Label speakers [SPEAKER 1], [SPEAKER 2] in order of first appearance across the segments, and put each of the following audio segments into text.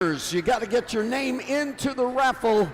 [SPEAKER 1] You got to get your name into the raffle.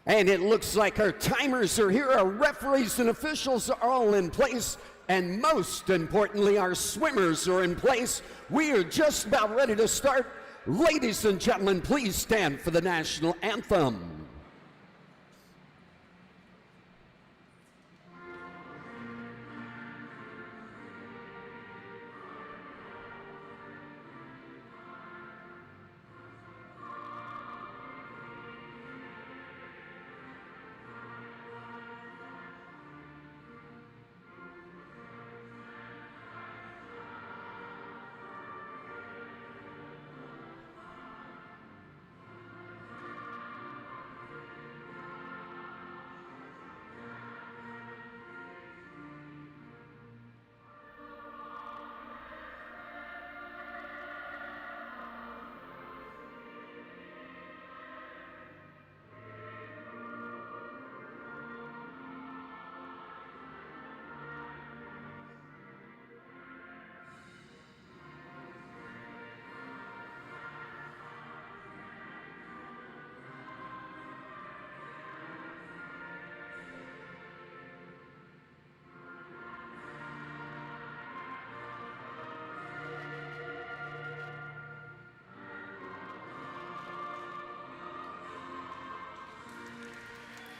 [SPEAKER 1] And it looks like our timers are here, our referees and officials are all in place, and most importantly, our swimmers are in place. We are just about ready to start. Ladies and gentlemen, please stand for the national anthem.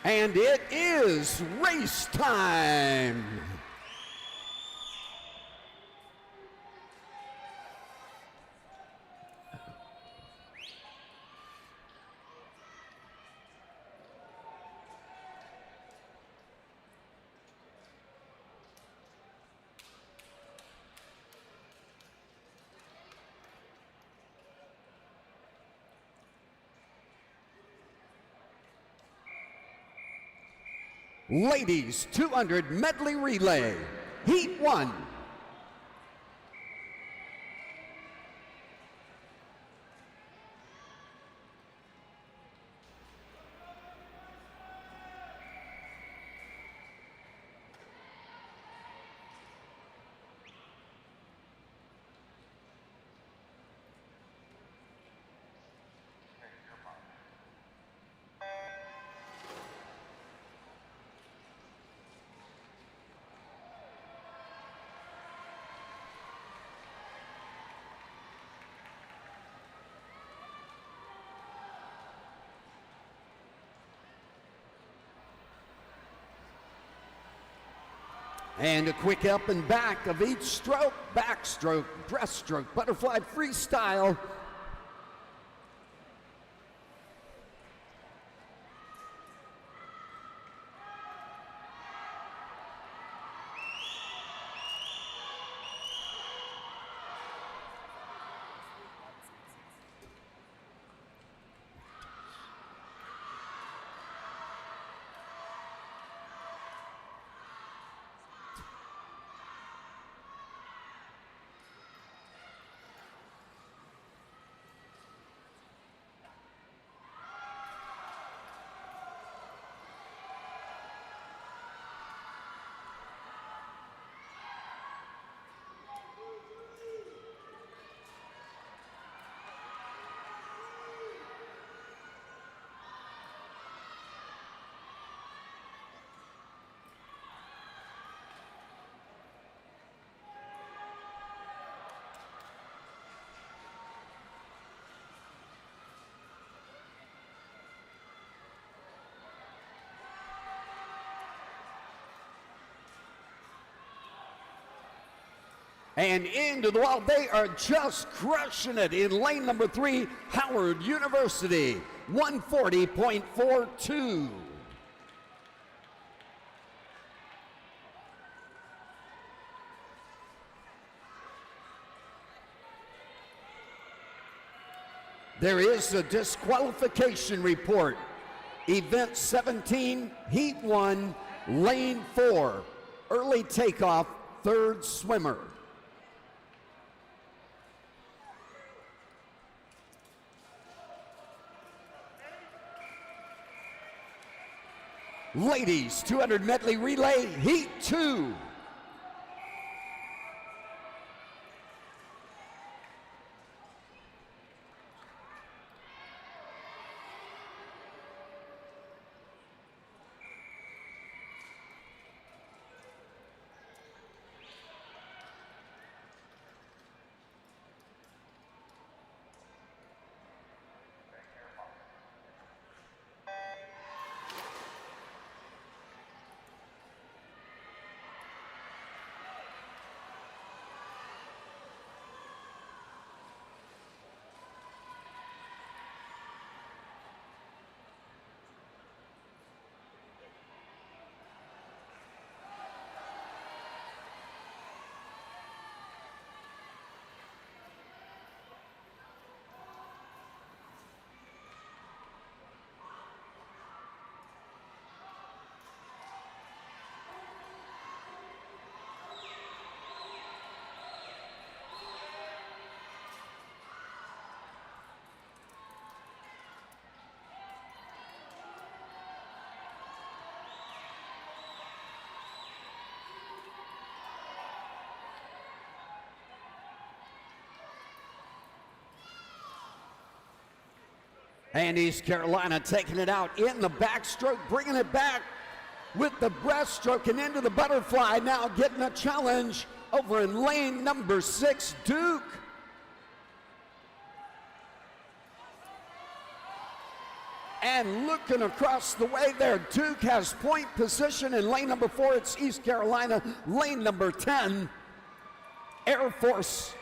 [SPEAKER 1] And it is race time. Ladies 200 medley relay, heat 1. And a quick up and back of each stroke, backstroke, breaststroke, butterfly freestyle. And into the wall, they are just crushing it in lane number 3, Howard University, 140.42. There is a disqualification report. Event 17, Heat 1, Lane 4, early takeoff, third swimmer. Ladies 200 medley relay, Heat 2. And East Carolina taking it out in the backstroke, bringing it back with the breaststroke and into the butterfly. Now getting a challenge over in lane number 6, Duke. And looking across the way there, Duke has point position in lane number 4. It's East Carolina. Lane number 10, Air Force.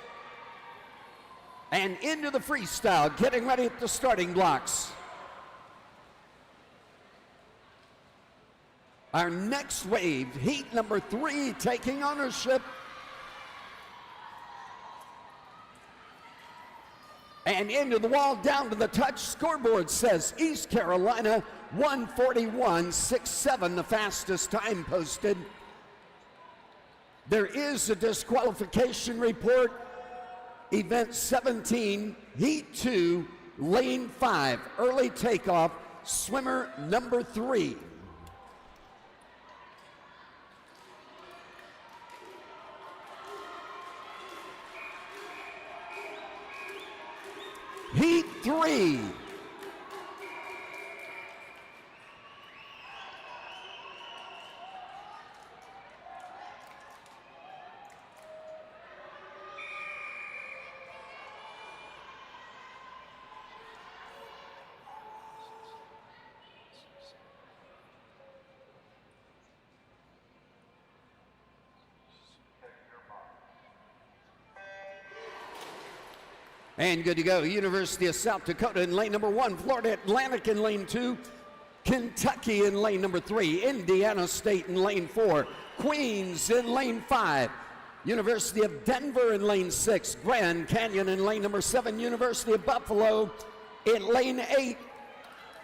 [SPEAKER 1] And into the freestyle, getting ready at the starting blocks. Our next wave, heat number 3, taking ownership. And into the wall, down to the touch. Scoreboard says East Carolina, 141.67, the fastest time posted. There is a disqualification report. Event 17, Heat 2, Lane 5, early takeoff, swimmer number 3. Heat 3. And good to go. University of South Dakota in lane number 1, Florida Atlantic in lane 2, Kentucky in lane number 3, Indiana State in lane 4, Queens in lane 5, University of Denver in lane 6, Grand Canyon in lane number 7, University of Buffalo in lane 8,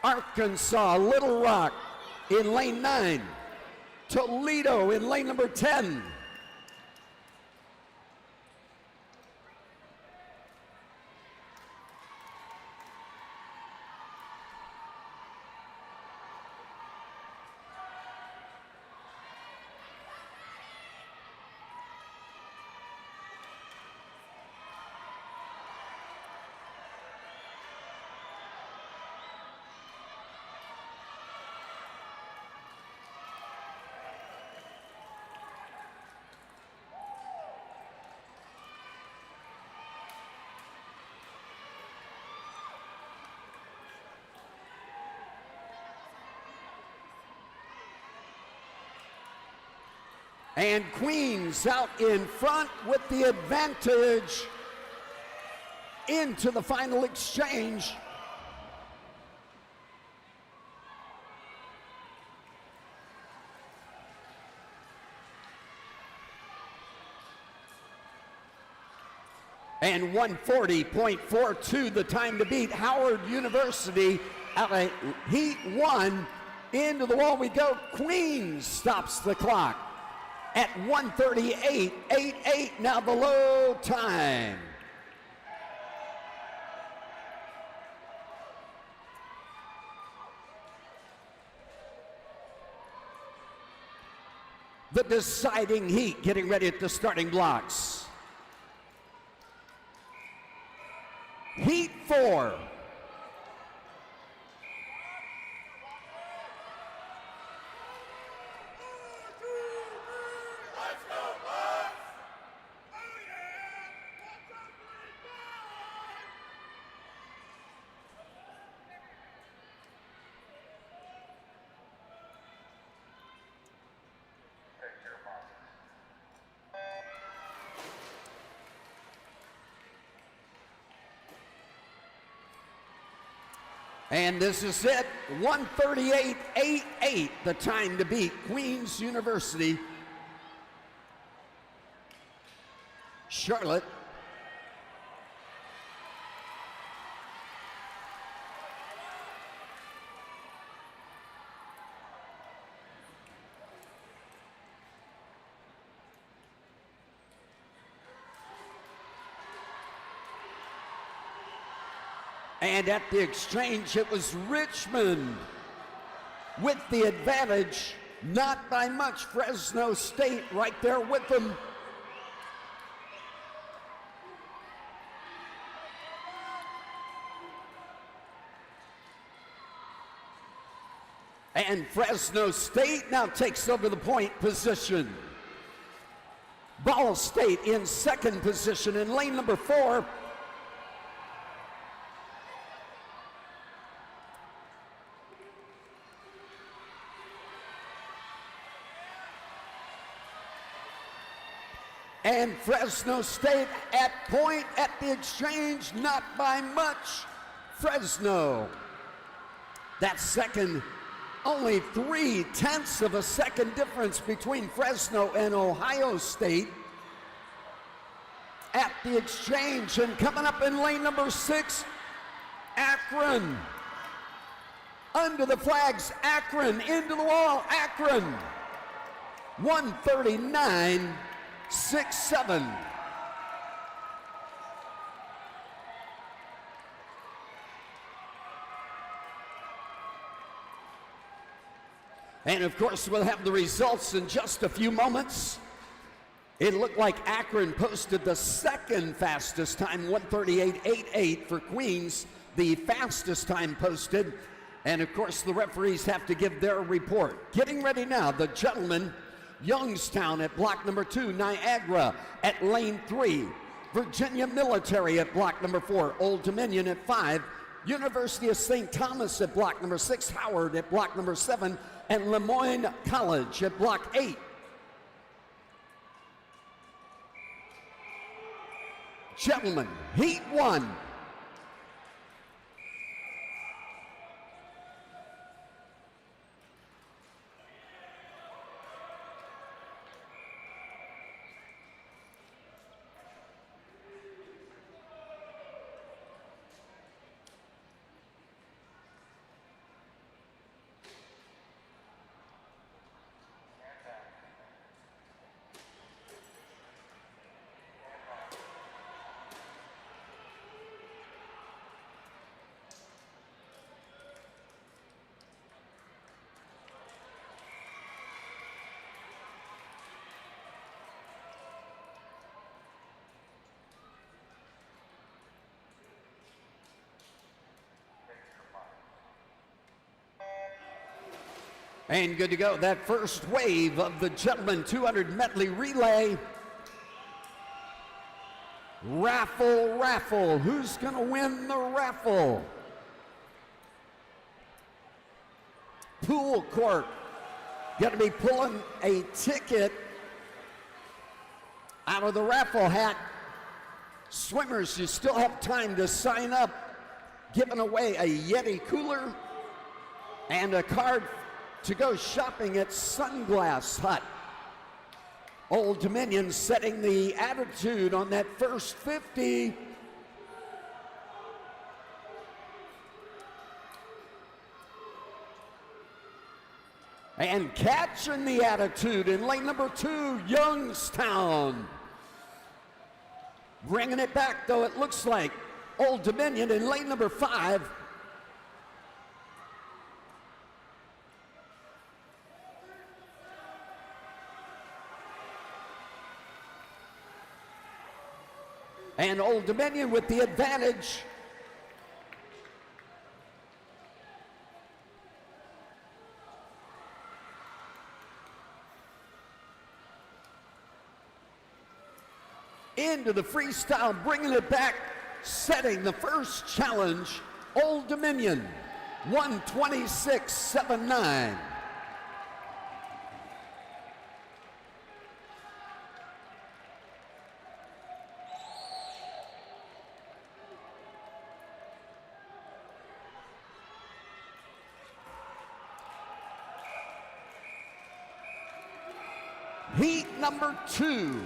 [SPEAKER 1] Arkansas, Little Rock in lane 9, Toledo in lane number 10. And Queens out in front with the advantage into the final exchange. And 140.42 the time to beat. Howard University out of Heat 1. Into the wall we go. Queens stops the clock at 138.88. Now the low time. The deciding heat getting ready at the starting blocks. Heat 4. And this is it, 138.88, the time to beat Queens University. Charlotte. And at the exchange, it was Richmond with the advantage, not by much. Fresno State right there with them. And Fresno State now takes over the point position. Ball State in second position in lane number 4. And Fresno State at point at the exchange, not by much. Fresno, that second, only 0.3 of a second difference between Fresno and Ohio State. At the exchange, and coming up in lane number 6, Akron. Under the flags, Akron, into the wall, Akron. 139.67. And of course, we'll have the results in just a few moments. It looked like Akron posted the second fastest time, 138.88 for Queens, the fastest time posted. And of course, the referees have to give their report. Getting ready now, the gentlemen. Youngstown at block number 2, Niagara at lane 3, Virginia Military at block number 4, Old Dominion at 5, University of St. Thomas at block number 6, Howard at block number 7, and Lemoyne College at block 8. Gentlemen, Heat 1. And good to go. That first wave of the gentleman 200 medley relay. Raffle. Who's going to win the raffle? Pool court. Going to be pulling a ticket out of the raffle hat. Swimmers, you still have time to sign up. Giving away a Yeti cooler and a card to go shopping at Sunglass Hut. Old Dominion setting the attitude on that first 50. And catching the attitude in lane number 2, Youngstown. Bringing it back, though, it looks like Old Dominion in lane number 5. And Old Dominion with the advantage. Into the freestyle, bringing it back, setting the first challenge, Old Dominion, 126.79. Heat number 2.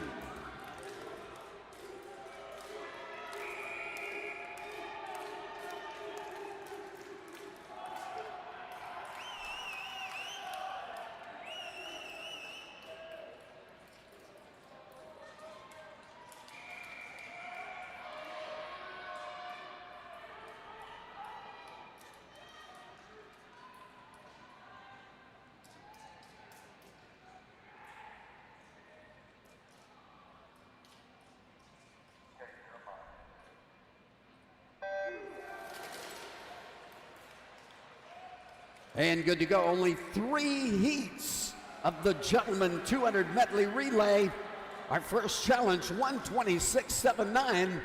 [SPEAKER 1] And good to go. Only 3 heats of the gentleman 200 medley relay. Our first challenge, 126.79.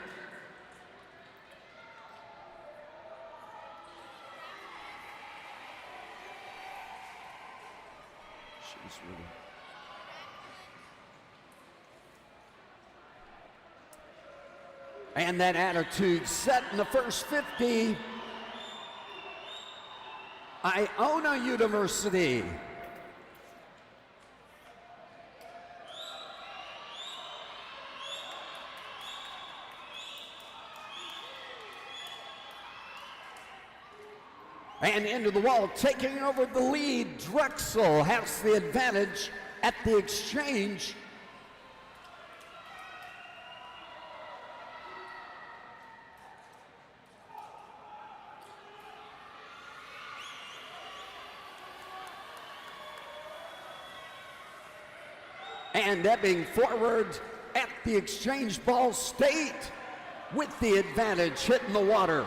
[SPEAKER 1] And that attitude set in the first 50. Iona University. And into the wall, taking over the lead. Drexel has the advantage at the exchange. And ebbing forward at the exchange, Ball State with the advantage, hitting the water.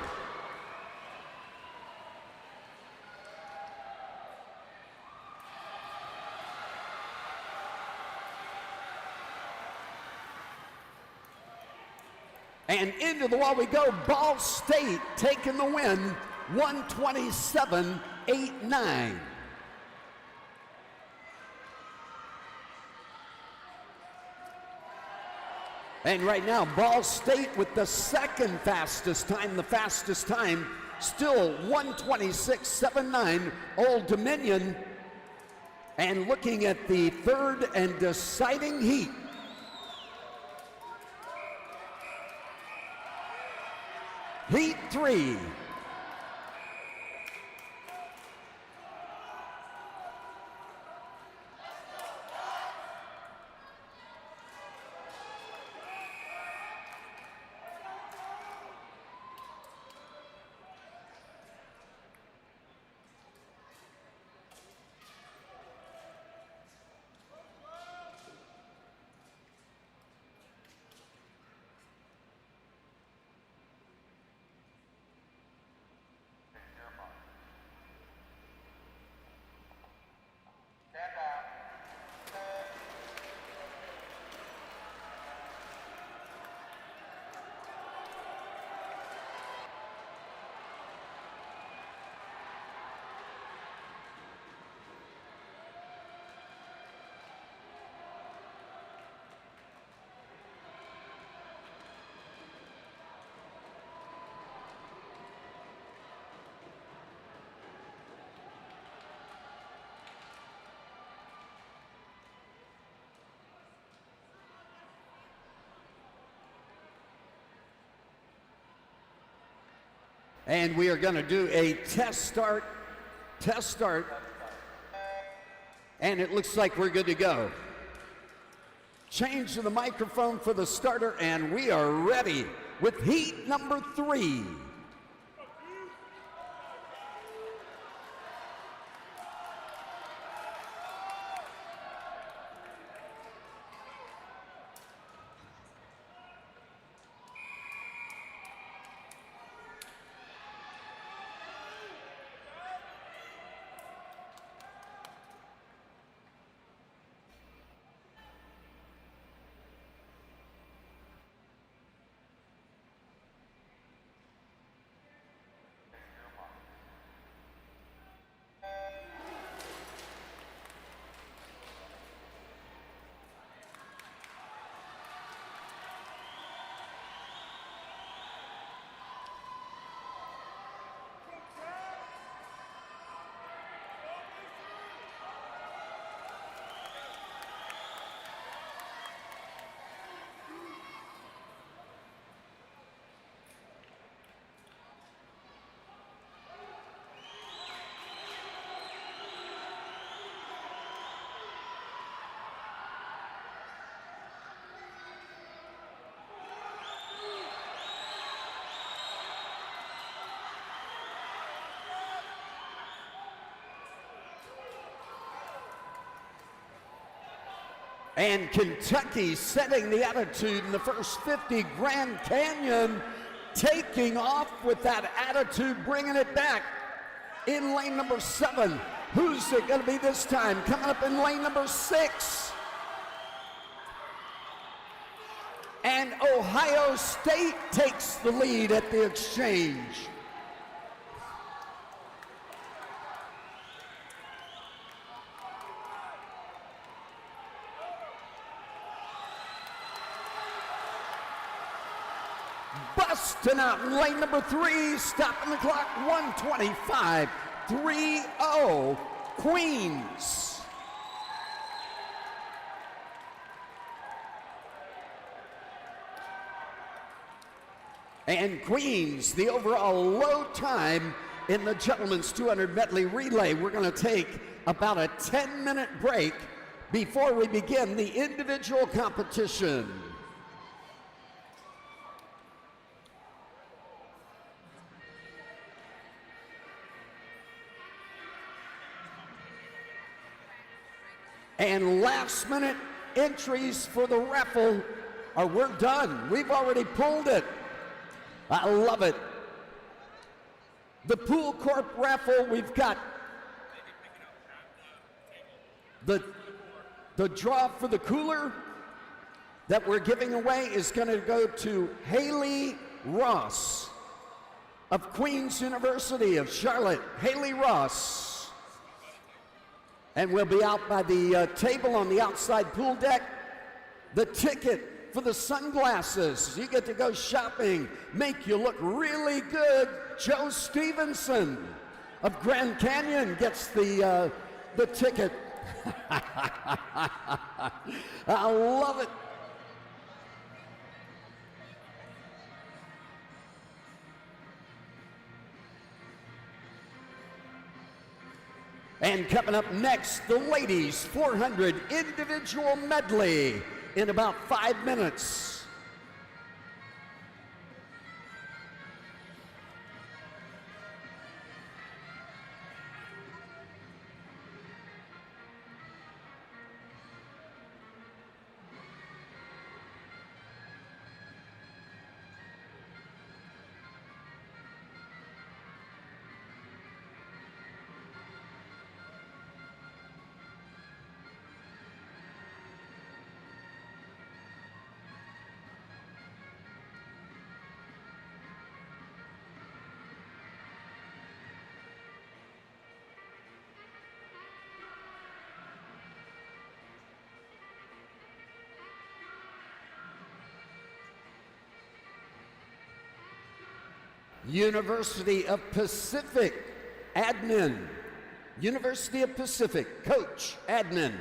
[SPEAKER 1] And into the wall we go. Ball State taking the win, 127.89. And right now, Ball State with the second fastest time. The fastest time still 126.79. Old Dominion. And looking at the third and deciding heat. Heat 3. And we are going to do a test start. And it looks like we're good to go. Change to the microphone for the starter, and we are ready with heat number 3. And Kentucky setting the attitude in the first 50. Grand Canyon taking off with that attitude, bringing it back in lane number 7. Who's it going to be this time? Coming up in lane number 6. And Ohio State takes the lead at the exchange. Busting out in lane number 3, stopping the clock, 125, 3-0, Queens. And Queens, the overall low time in the gentlemen's 200 medley relay. We're going to take about a 10-minute break before we begin the individual competition. And last minute entries for the raffle are we're done. We've already pulled it. I love it. The Pool Corp raffle, we've got the draw for the cooler that we're giving away is going to go to Haley Ross of Queens University of Charlotte. Haley Ross. And we'll be out by the table on the outside pool deck. The ticket for the sunglasses. You get to go shopping, make you look really good. Joe Stevenson of Grand Canyon gets the ticket. I love it. And coming up next, the ladies 400 individual medley in about 5 minutes. University of Pacific, admin. University of Pacific, coach, admin.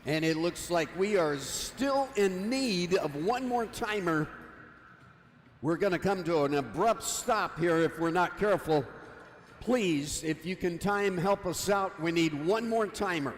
[SPEAKER 1] And it looks like we are still in need of one more timer. We're going to come to an abrupt stop here if we're not careful. Please, if you can time, help us out. We need one more timer.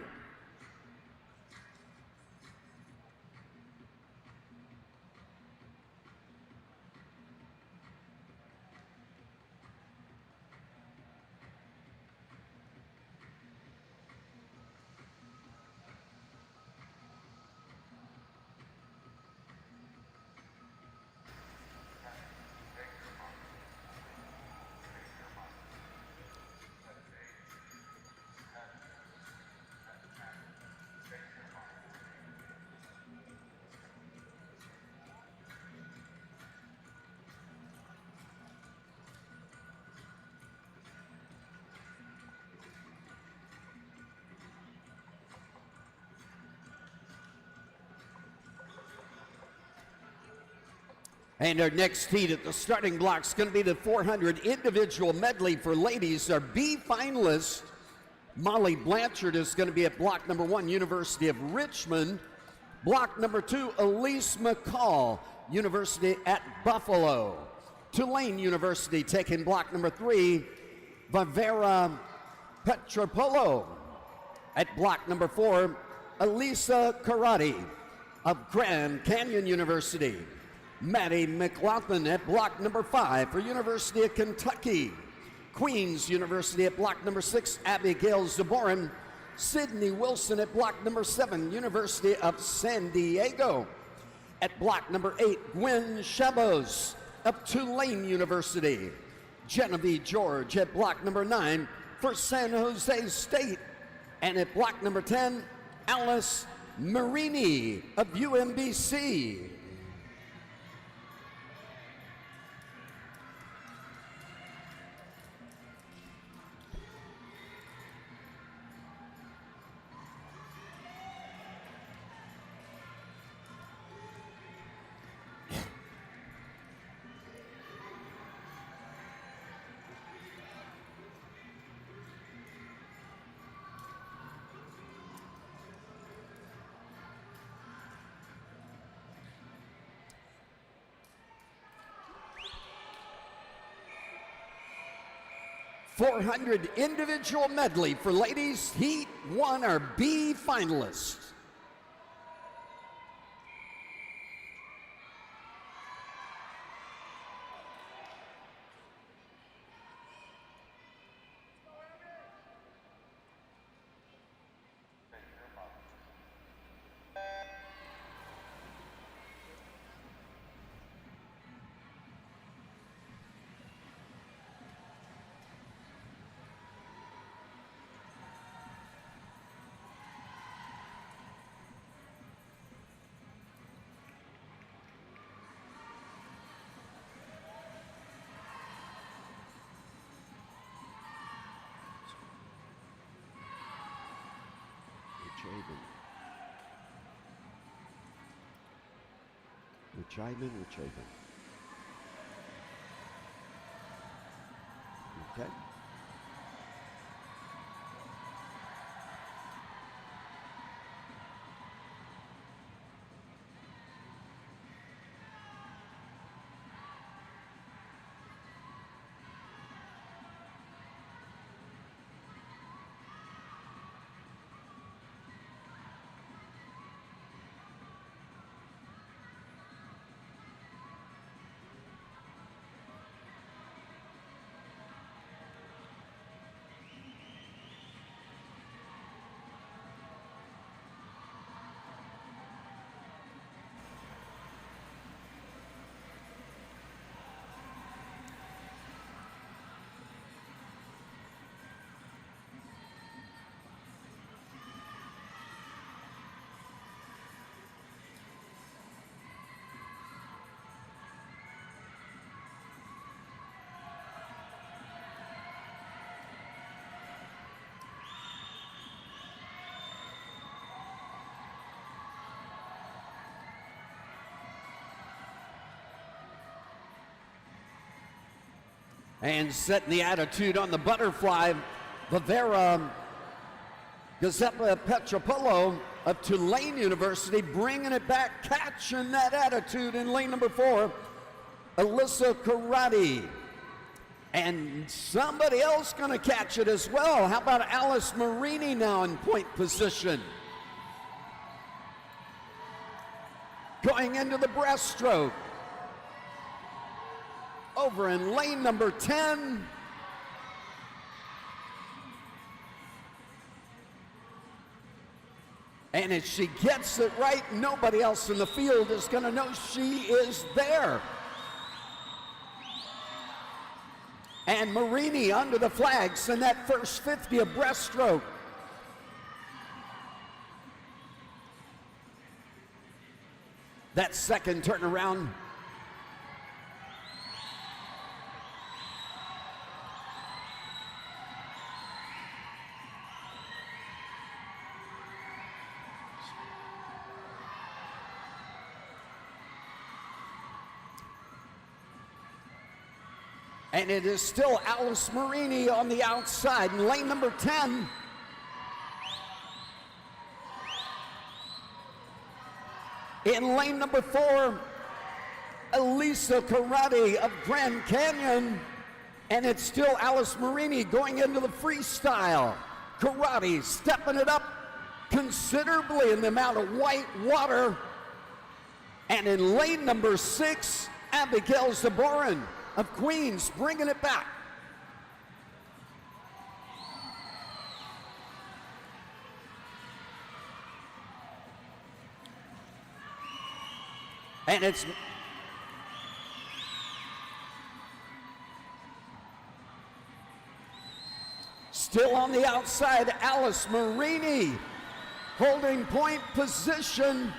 [SPEAKER 1] And our next heat at the starting block is going to be the 400 individual medley for ladies. Our B finalist, Molly Blanchard, is going to be at block number 1, University of Richmond. Block number 2, Elise McCall, University at Buffalo. Tulane University taking block number 3, Vivera Petropolo. At block number 4, Elisa Karate of Grand Canyon University. Maddie McLaughlin at block number 5 for University of Kentucky. Queens University at block number 6, Abigail Zaborin. Sydney Wilson at block number 7, University of San Diego. At block number 8, Gwen Chabos of Tulane University. Genevieve George at block number 9 for San Jose State. And at block number 10, Alice Marini of UMBC. .400 individual medley for ladies, Heat 1 are B finalists. We're chiving. Okay. And setting the attitude on the butterfly, Vivera Giuseppe Petropolo of Tulane University, bringing it back, catching that attitude in lane number 4, Alyssa Karate. And somebody else going to catch it as well. How about Alice Marini now in point position? Going into the breaststroke. Over in lane number 10. And if she gets it right, nobody else in the field is going to know she is there. And Marini under the flags in that first 50 of breaststroke. That second turnaround. And it is still Alice Marini on the outside in lane number 10. In lane number 4, Elisa Karate of Grand Canyon. And it's still Alice Marini going into the freestyle. Karate stepping it up considerably in the amount of white water. And in lane number 6, Abigail Zaborin of Queens bringing it back. And it's still on the outside, Alice Marini holding point position.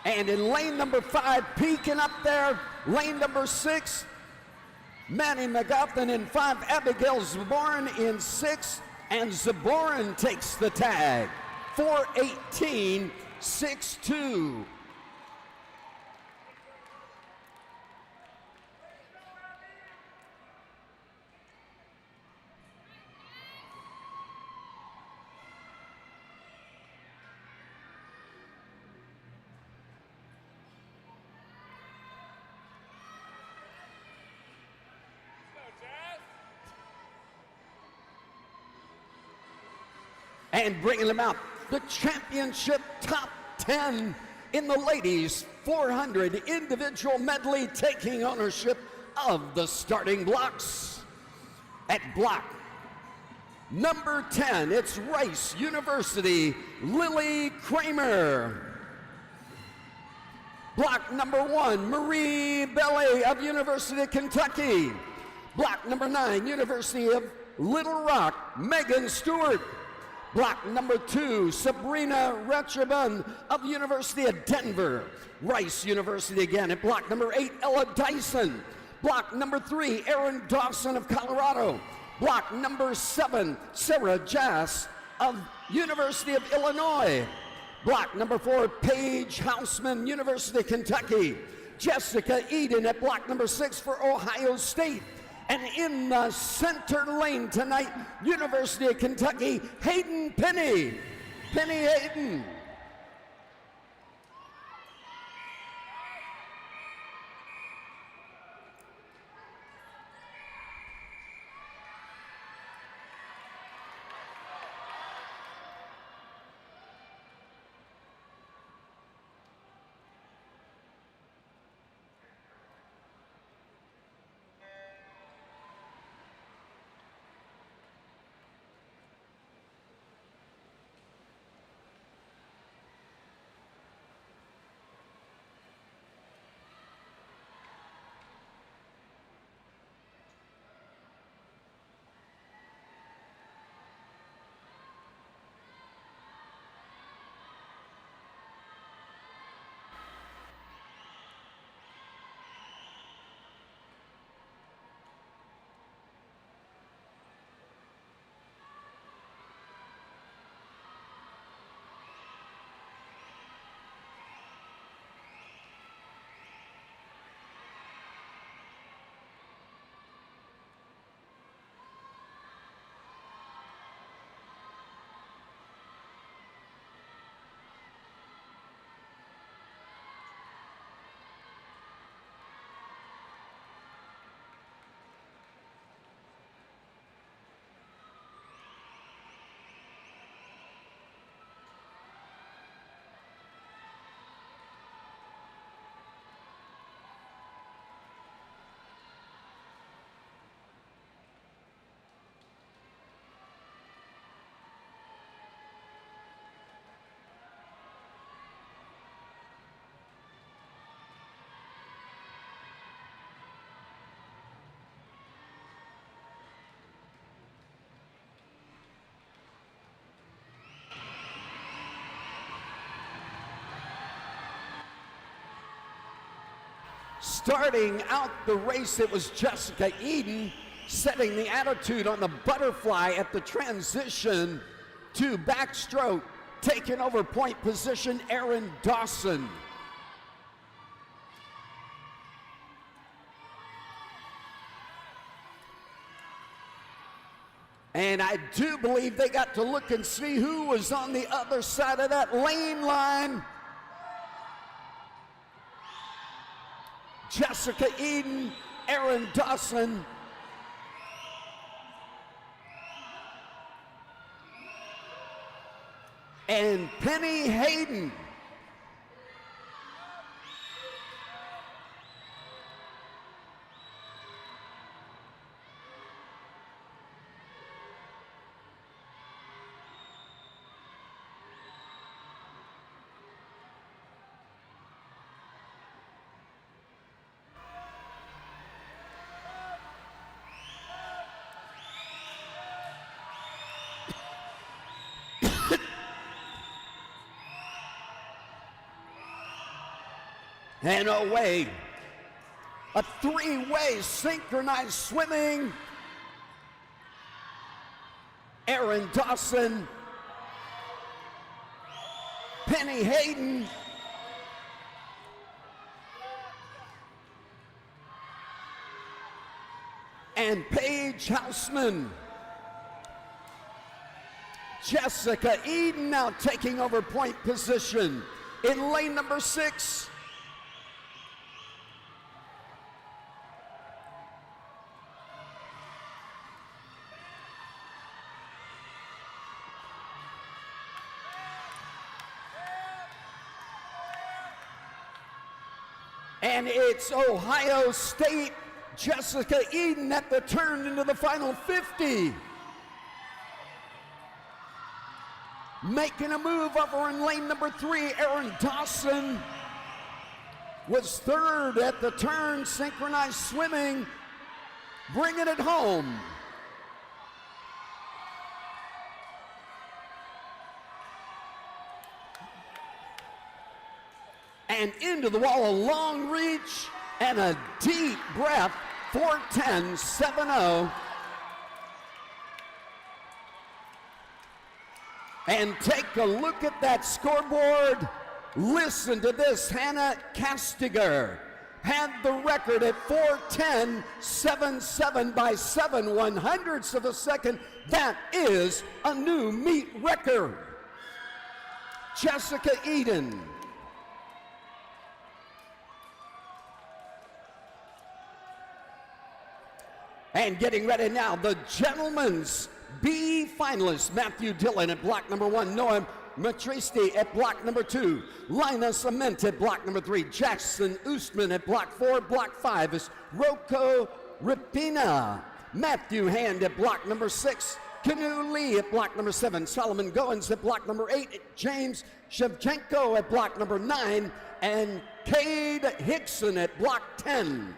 [SPEAKER 1] And in lane number 5, peeking up there, lane number 6, Manny McGuffin in 5, Abigail Zaborin in 6, and Zaborin takes the tag. 4:18.62. And bringing them out, the championship top 10 in the ladies 400 individual medley, taking ownership of the starting blocks. At block number 10, it's Rice University, Lily Kramer. Block number 1, Marie Belly of University of Kentucky. Block number 9, University of Little Rock, Megan Stewart. Block number 2, Sabrina Retchabun of University of Denver. Rice University again. At block number 8, Ella Dyson. Block number 3, Aaron Dawson of Colorado. Block number 7, Sarah Jass of University of Illinois. Block number 4, Paige Houseman, University of Kentucky. Jessica Eden at block number 6 for Ohio State. And in the center lane tonight, University of Kentucky, Hayden Penny. Penny Hayden. Starting out the race, it was Cscaa Eden setting the attitude on the butterfly at the transition to backstroke. Taking over point position, Aaron Dawson. And I do believe they got to look and see who was on the other side of that lane line. Cscaa Eden, Aaron Dawson. And Penny Hayden. And away, a three-way synchronized swimming. Aaron Dawson, Penny Hayden, and Paige Houseman. Cscaa Eden now taking over point position in lane number 6. And it's Ohio State, Cscaa Eden at the turn into the final 50. Making a move over in lane number 3, Aaron Dawson was third at the turn, synchronized swimming, bringing it home. And into the wall, a long reach and a deep breath, 4:10.70. And take a look at that scoreboard. Listen to this. Hannah Castiger had the record at 4:10.77 by 7/100ths of a second. That is a new meet record. Cscaa Eden. And getting ready now, the gentlemen's B finalists. Matthew Dillon at block number 1, Noam Matristi at block number 2, Linus Ament at block number 3, Jackson Oostman at block 4, block 5 is Rocco Ripina, Matthew Hand at block number 6, Canoe Lee at block number 7, Solomon Goins at block number 8, James Shevchenko at block number 9, and Cade Hickson at block 10.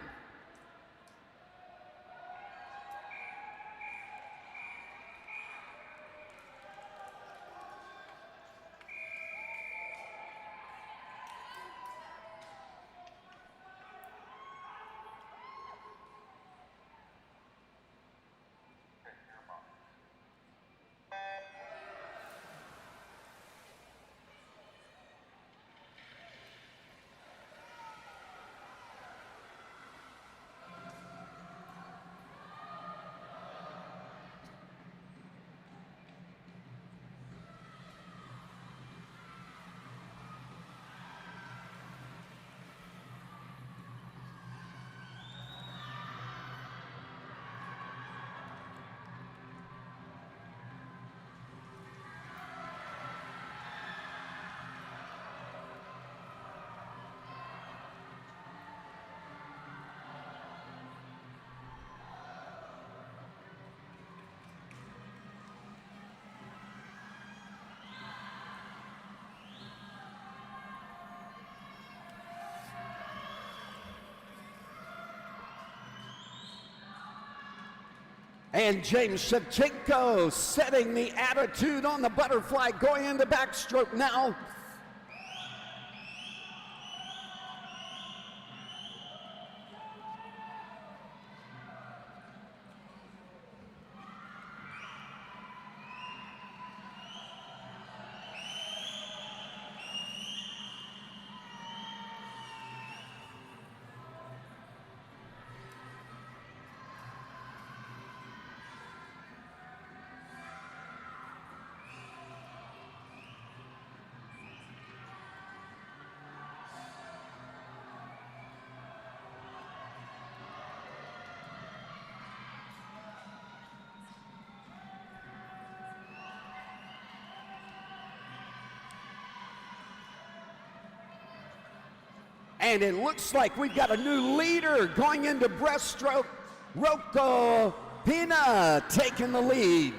[SPEAKER 1] And James Shevchenko setting the attitude on the butterfly, going into backstroke now. And it looks like we've got a new leader going into breaststroke. Rocco Pina taking the lead.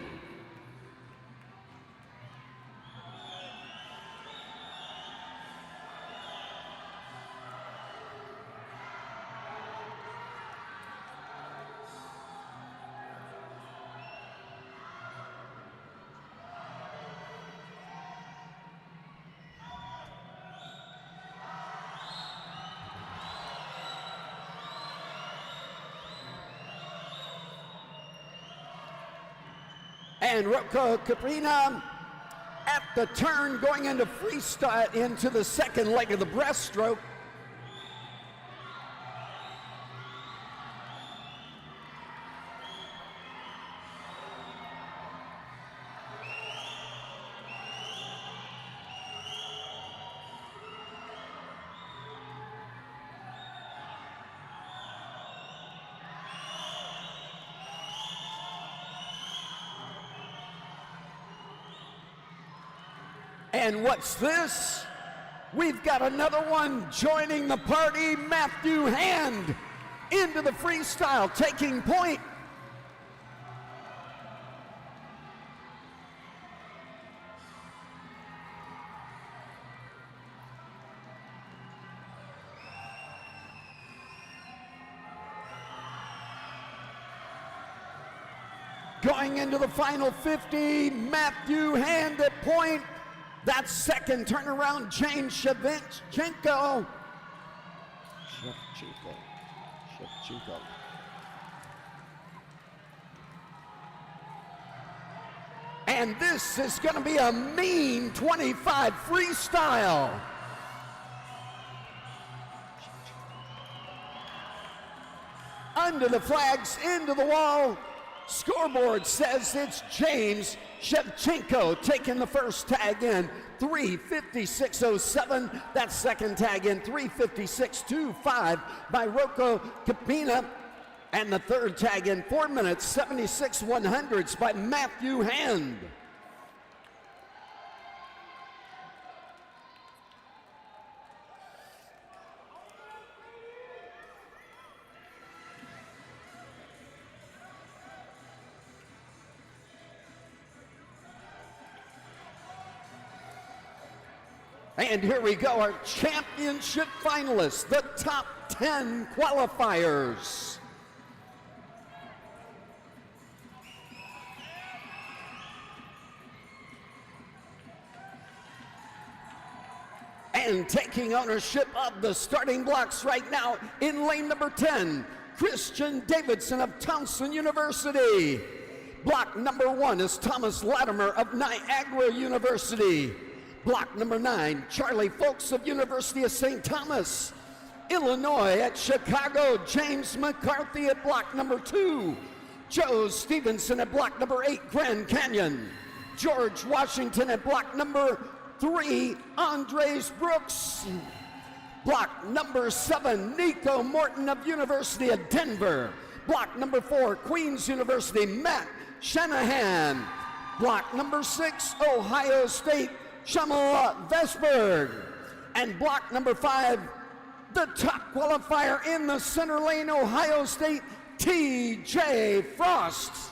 [SPEAKER 1] And Rocco Caprina at the turn going into freestyle into the second leg of the breaststroke. And what's this? We've got another one joining the party. Matthew Hand into the freestyle, taking point. Going into the final 50, Matthew Hand at point. That second turnaround, James Shevchenko. And this is going to be a mean 25 freestyle. Under the flags, into the wall. Scoreboard says it's James Shevchenko taking the first tag in, 3:56.07. That second tag in, 3:56.25 by Rocco Capina. And the third tag in, 4 minutes, 76 100ths by Matthew Hand. And here we go, our championship finalists, the top 10 qualifiers. And taking ownership of the starting blocks right now in lane number 10, Christian Davidson of Towson University. Block number 1 is Thomas Latimer of Niagara University. Block number 9, Charlie Folks of University of St. Thomas. Illinois at Chicago, James McCarthy at block number 2. Joe Stevenson at block number 8, Grand Canyon. George Washington at block number 3, Andres Brooks. Block number 7, Nico Morton of University of Denver. Block number 4, Queens University, Matt Shanahan. Block number 6, Ohio State, Shamala Vesberg. And block number 5, the top qualifier in the center lane, Ohio State, T.J. Frost.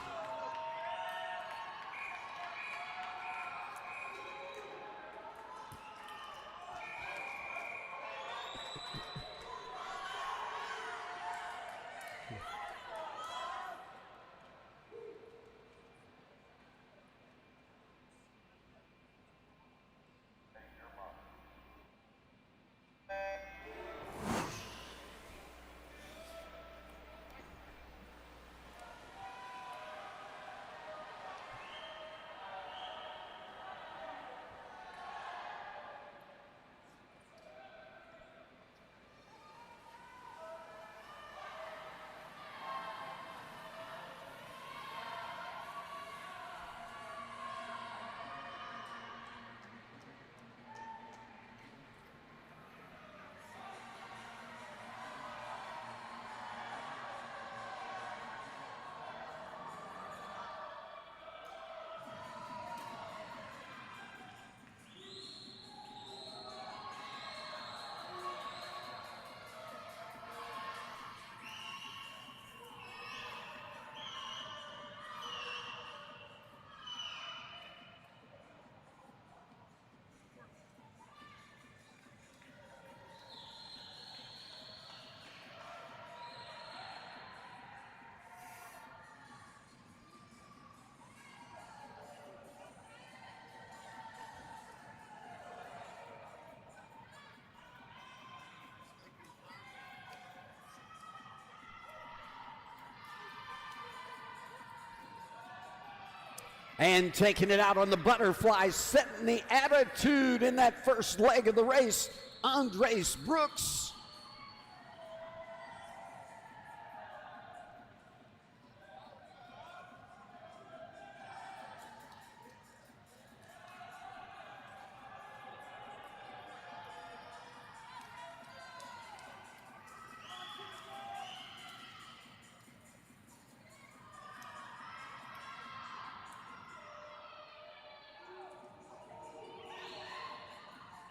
[SPEAKER 1] And taking it out on the butterfly, setting the attitude in that first leg of the race, Andres Brooks.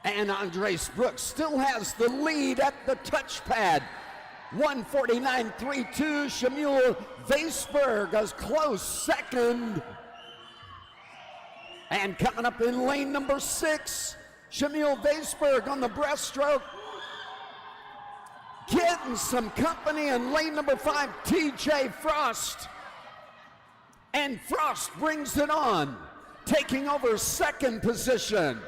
[SPEAKER 1] And Andres Brooks still has the lead at the touchpad. 149.32. Shmuel Weisberg is close second. And coming up in lane number 6, Shmuel Weisberg on the breaststroke. Getting some company in lane number 5, TJ Frost. And Frost brings it on, taking over second position.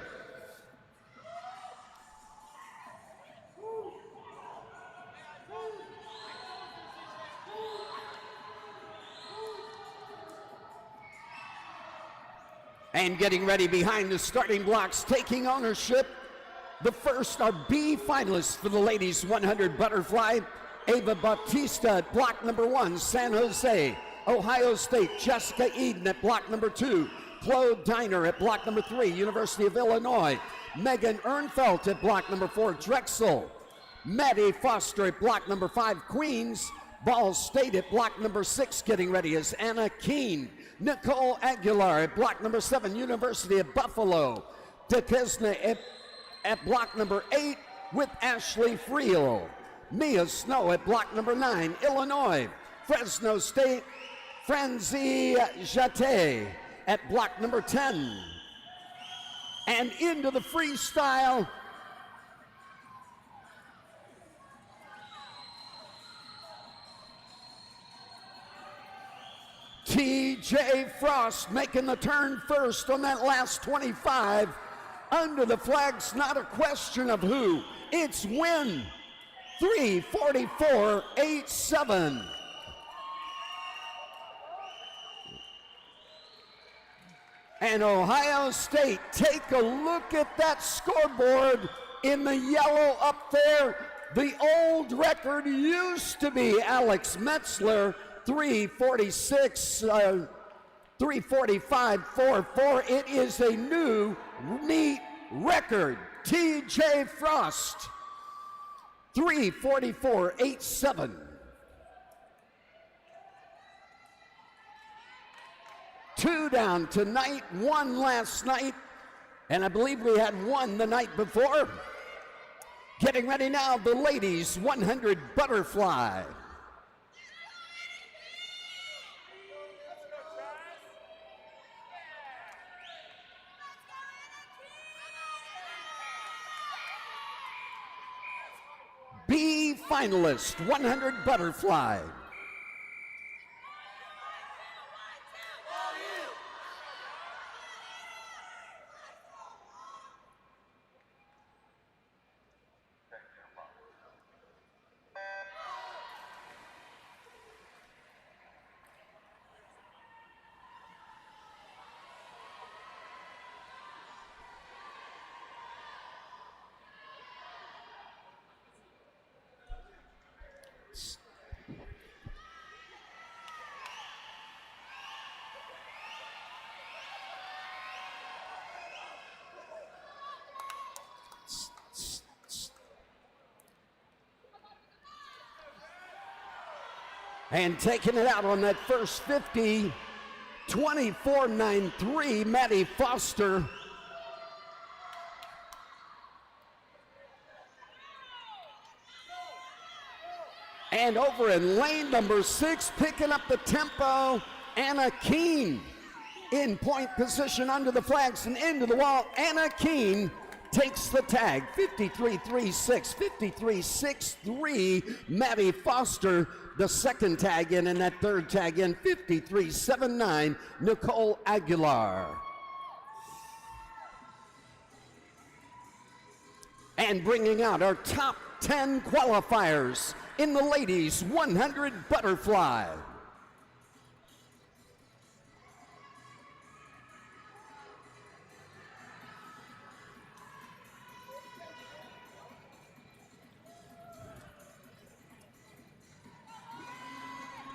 [SPEAKER 1] And getting ready behind the starting blocks, taking ownership. The first are B finalists for the ladies 100 butterfly. Ava Bautista at block number 1, San Jose. Ohio State, Jessica Eden at block number 2. Claude Diner at block number 3, University of Illinois. Megan Ernfelt at block number 4, Drexel. Maddie Foster at block number 5, Queens. Ball State at block number 6, getting ready is Anna Keene. Nicole Aguilar at block number 7, University of Buffalo. Duquesne at block number 8 with Ashley Friel. Mia Snow at block number 9, Illinois. Fresno State, Franzi Jate at block number 10. And into the freestyle, TJ Frost making the turn first on that last 25. Under the flags, not a question of who, it's when. 3:44.87. And Ohio State, take a look at that scoreboard in the yellow up there. The old record used to be Alex Metzler, 3:45.44. It is a new meet record. TJ Frost, 3:44.87. 2 down tonight, 1 last night, and I believe we had 1 the night before. Getting ready now, the ladies 100 butterfly. B finalist, 100 butterfly. And taking it out on that first 50, 24.93, Maddie Foster. And over in lane number 6, picking up the tempo, Anna Keene in point position under the flags and into the wall. Anna Keene takes the tag, 53.36, 53.63. Maddie Foster, the second tag in, and that third tag in, 53.79, Nicole Aguilar. And bringing out our top 10 qualifiers in the ladies 100 butterfly.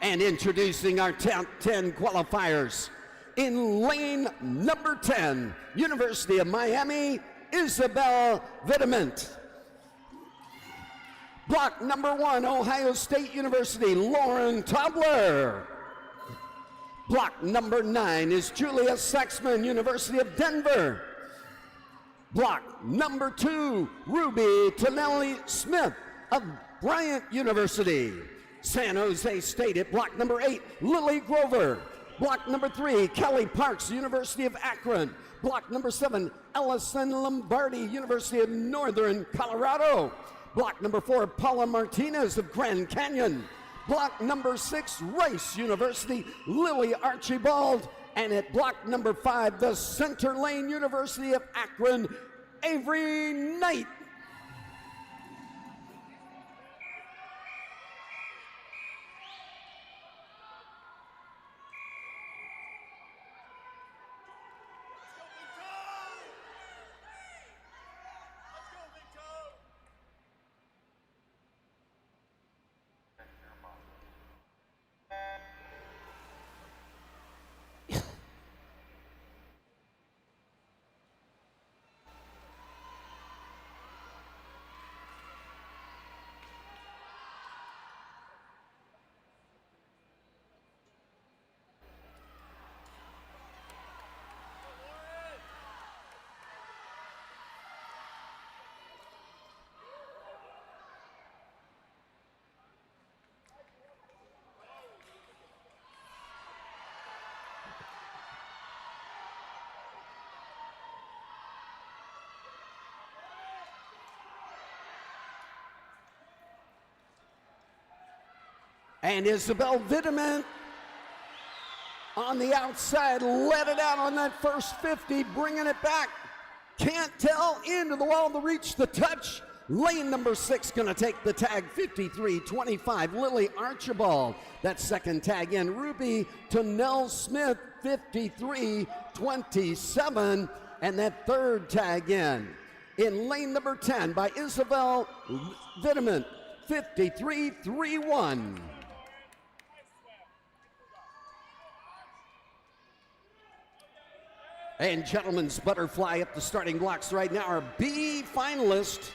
[SPEAKER 1] And introducing our top 10 qualifiers. In lane number 10, University of Miami, Isabel Vidiment. Block number 1, Ohio State University, Lauren Tobler. Block number 9 is Julia Saxman, University of Denver. Block number 2, Ruby Tonelli Smith of Bryant University. San Jose State at block number 8, Lily Grover. Block number 3, Kelly Parks, University of Akron. Block number 7, Ellison Lombardi, University of Northern Colorado. Block number 4, Paula Martinez of Grand Canyon. Block number 6, Rice University, Lily Archibald. And at block number 5, the Center Lane University of Akron, Avery Knight. And Isabel Vidiment on the outside, let it out on that first 50, bringing it back. Can't tell, into the wall, the reach, the touch. Lane number 6 gonna take the tag, 53-25, Lily Archibald. That second tag in, Ruby Tonell Smith, 53-27. And that third tag in lane number 10 by Isabel Vidiment, 53-31. And gentlemen's butterfly up the starting blocks right now are B finalists.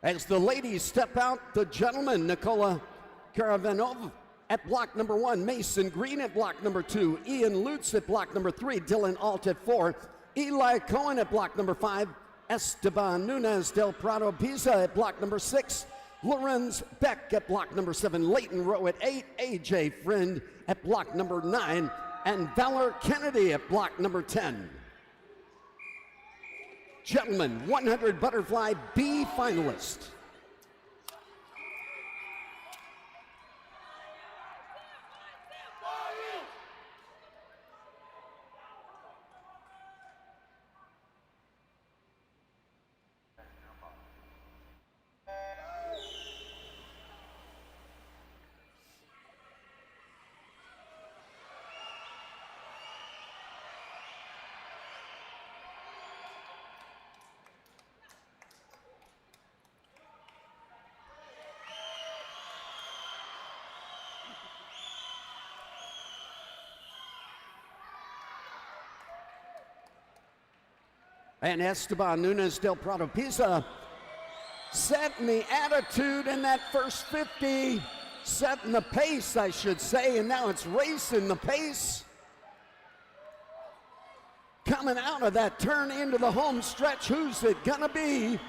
[SPEAKER 1] As the ladies step out, the gentlemen, Nikola Karavanov at block number 1, Mason Green at block number 2, Ian Lutz at block number 3, Dylan Alt at 4, Eli Cohen at block number 5, Esteban Nunez del Prado Pisa at block number 6, Lorenz Beck at block number 7, Leighton Rowe at 8, AJ Friend at block number 9, and Valor Kennedy at block number 10. Gentlemen, 100 butterfly B finalist. And Esteban Nunez del Prado Pisa setting the attitude in that first 50, setting the pace, I should say, and now it's racing the pace. Coming out of that turn into the home stretch, who's it gonna be?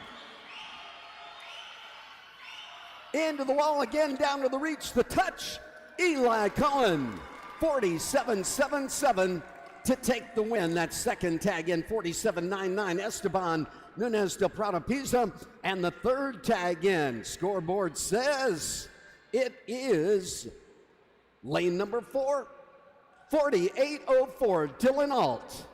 [SPEAKER 1] Into the wall again, down to the reach, the touch. Eli Cohen, 47-7-7. To take the win. That second tag in, 47-9-9, Esteban Nunez del Prado Pisa. And the third tag in, scoreboard says it is lane number 4, 48-04, Dylan Alt.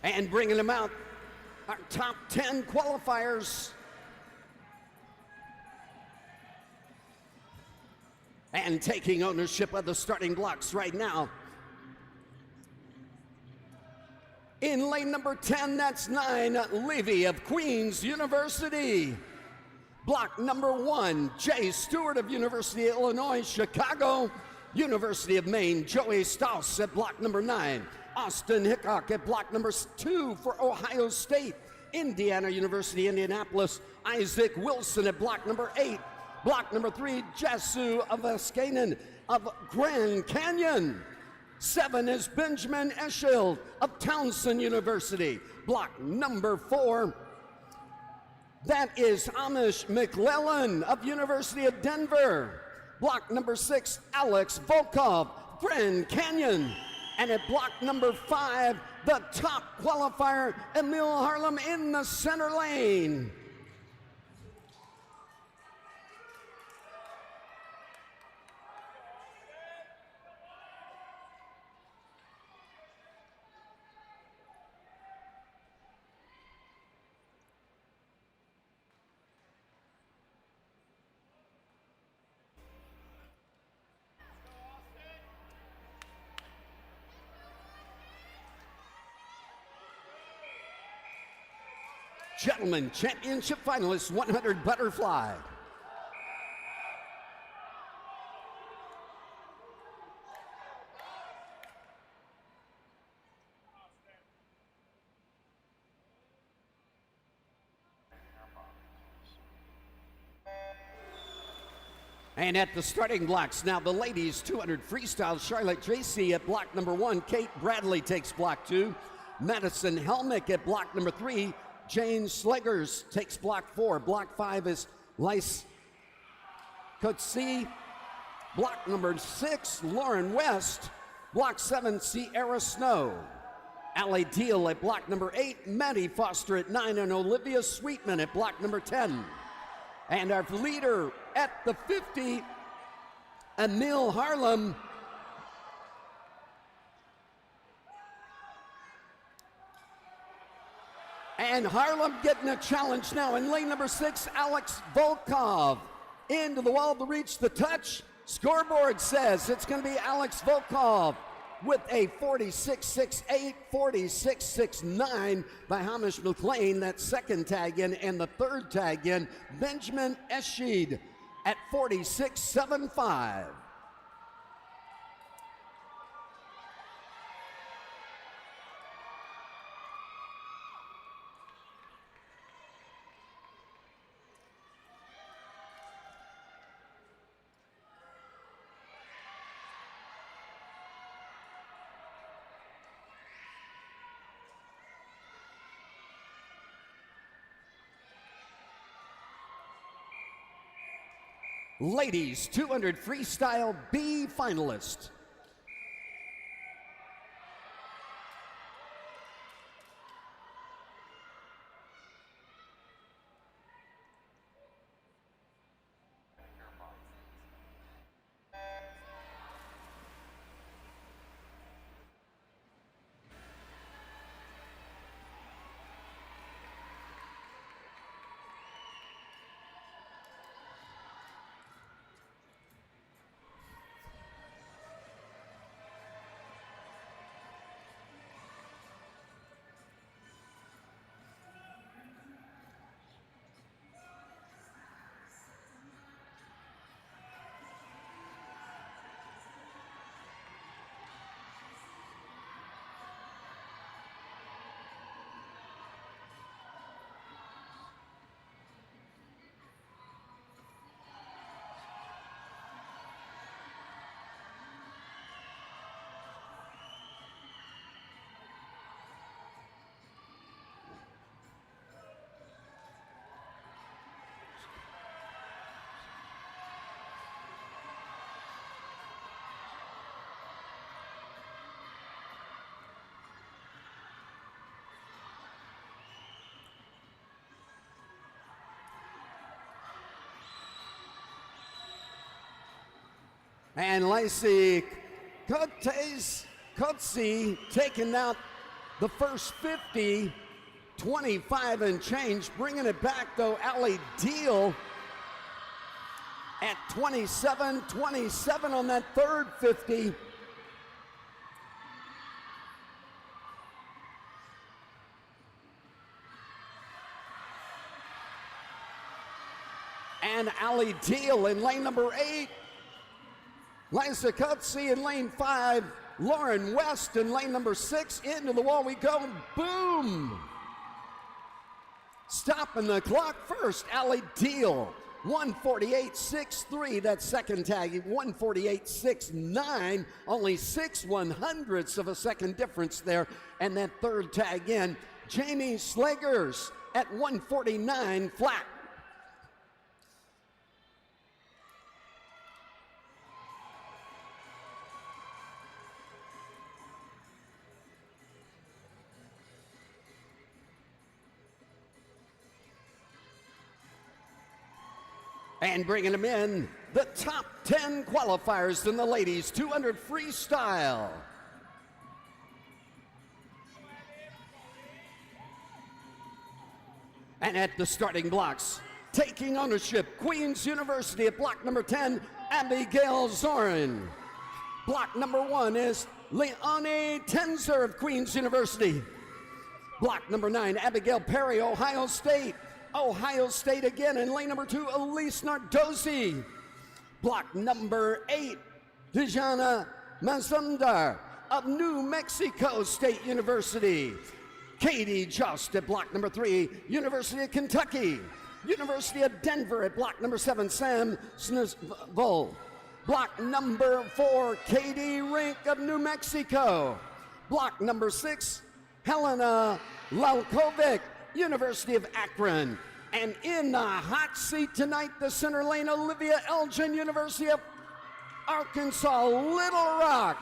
[SPEAKER 1] And bringing them out, our top 10 qualifiers. And taking ownership of the starting blocks right now. In lane number 10, that's 9, Levy of Queens University. Block number 1, Jay Stewart of University of Illinois, Chicago. University of Maine, Joey Strauss at block number 9. Austin Hickok at block number 2 for Ohio State. Indiana University, Indianapolis, Isaac Wilson at block number 8. Block number 3, Cscaa of Askanen of Grand Canyon. 7 is Benjamin Eschild of Townsend University. Block number 4, that is Amish McClellan of University of Denver. Block number 6, Alex Volkov, Grand Canyon. And at block number 5, the top qualifier, Emil Harlem in the center lane. Gentlemen Championship finalists, 100 butterfly. And at the starting blocks now, the ladies 200 freestyle, Charlotte Tracy at block number 1, Kate Bradley takes block 2, Madison Helmick at block number 3, Jane Slegers takes block 4. Block 5 is Lyce Cscaa. Block number 6, Lauren West. Block 7, Sierra Snow. Allie Deal at block number 8, Maddie Foster at 9, and Olivia Sweetman at block number 10. And our leader at the 50, Emil Harlem. And Harlem getting a challenge now in lane number 6, Alex Volkov. Into the wall to reach the touch. Scoreboard says it's going to be Alex Volkov with a 46.68, 46.69 by Hamish McLean. That second tag in, and the third tag in, Benjamin Eschild at 46.75. Ladies 200 freestyle B finalist. And Lacey Coetzee taking out the first 50, 25 and change. Bringing it back though, Allie Deal at 27-27 on that third 50. And Ali Deal in lane number 8. Liza Cutsey in lane 5. Lauren West in lane number 6. Into the wall we go. Boom! Stopping the clock first, Ali Deal. 148.63, that second tag, 148.69, only 6/100ths of a second difference there. And that third tag in, Jamie Slegers at 149 flat. And bringing them in, the top 10 qualifiers in the ladies 200 freestyle. And at the starting blocks, taking ownership, Queen's University at block number 10, Abigail Zorin. Block number 1 is Leonie Tenzer of Queen's University. Block number 9, Abigail Perry, Ohio State. Ohio State again in lane number 2, Elise Nardozzi. Block number 8, Dijana Mazumdar of New Mexico State University. Katie Just at block number 3, University of Kentucky. University of Denver at block number 7, Sam Snizvol. Block number 4, Katie Rink of New Mexico. Block number 6, Helena Lalkovic, University of Akron. And in the hot seat tonight, the center lane, Olivia Elgin, University of Arkansas, Little Rock.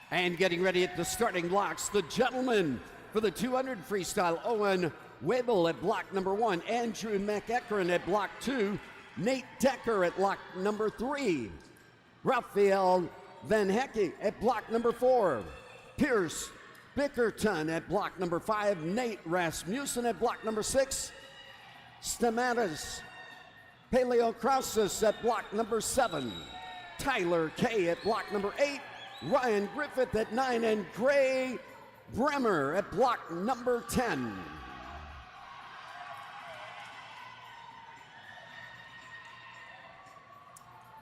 [SPEAKER 1] And getting ready at the starting blocks, the gentlemen for the 200 freestyle, Owen Webel at block number 1, Andrew McEachern at block 2, Nate Decker at block number 3, Raphael Van Hecke at block number 4, Pierce Bickerton at block number 5, Nate Rasmussen at block number 6, Stamatis Paleokrausis at block number 7, Tyler Kay at block number 8, Ryan Griffith at 9, and Gray Bremer at block number 10.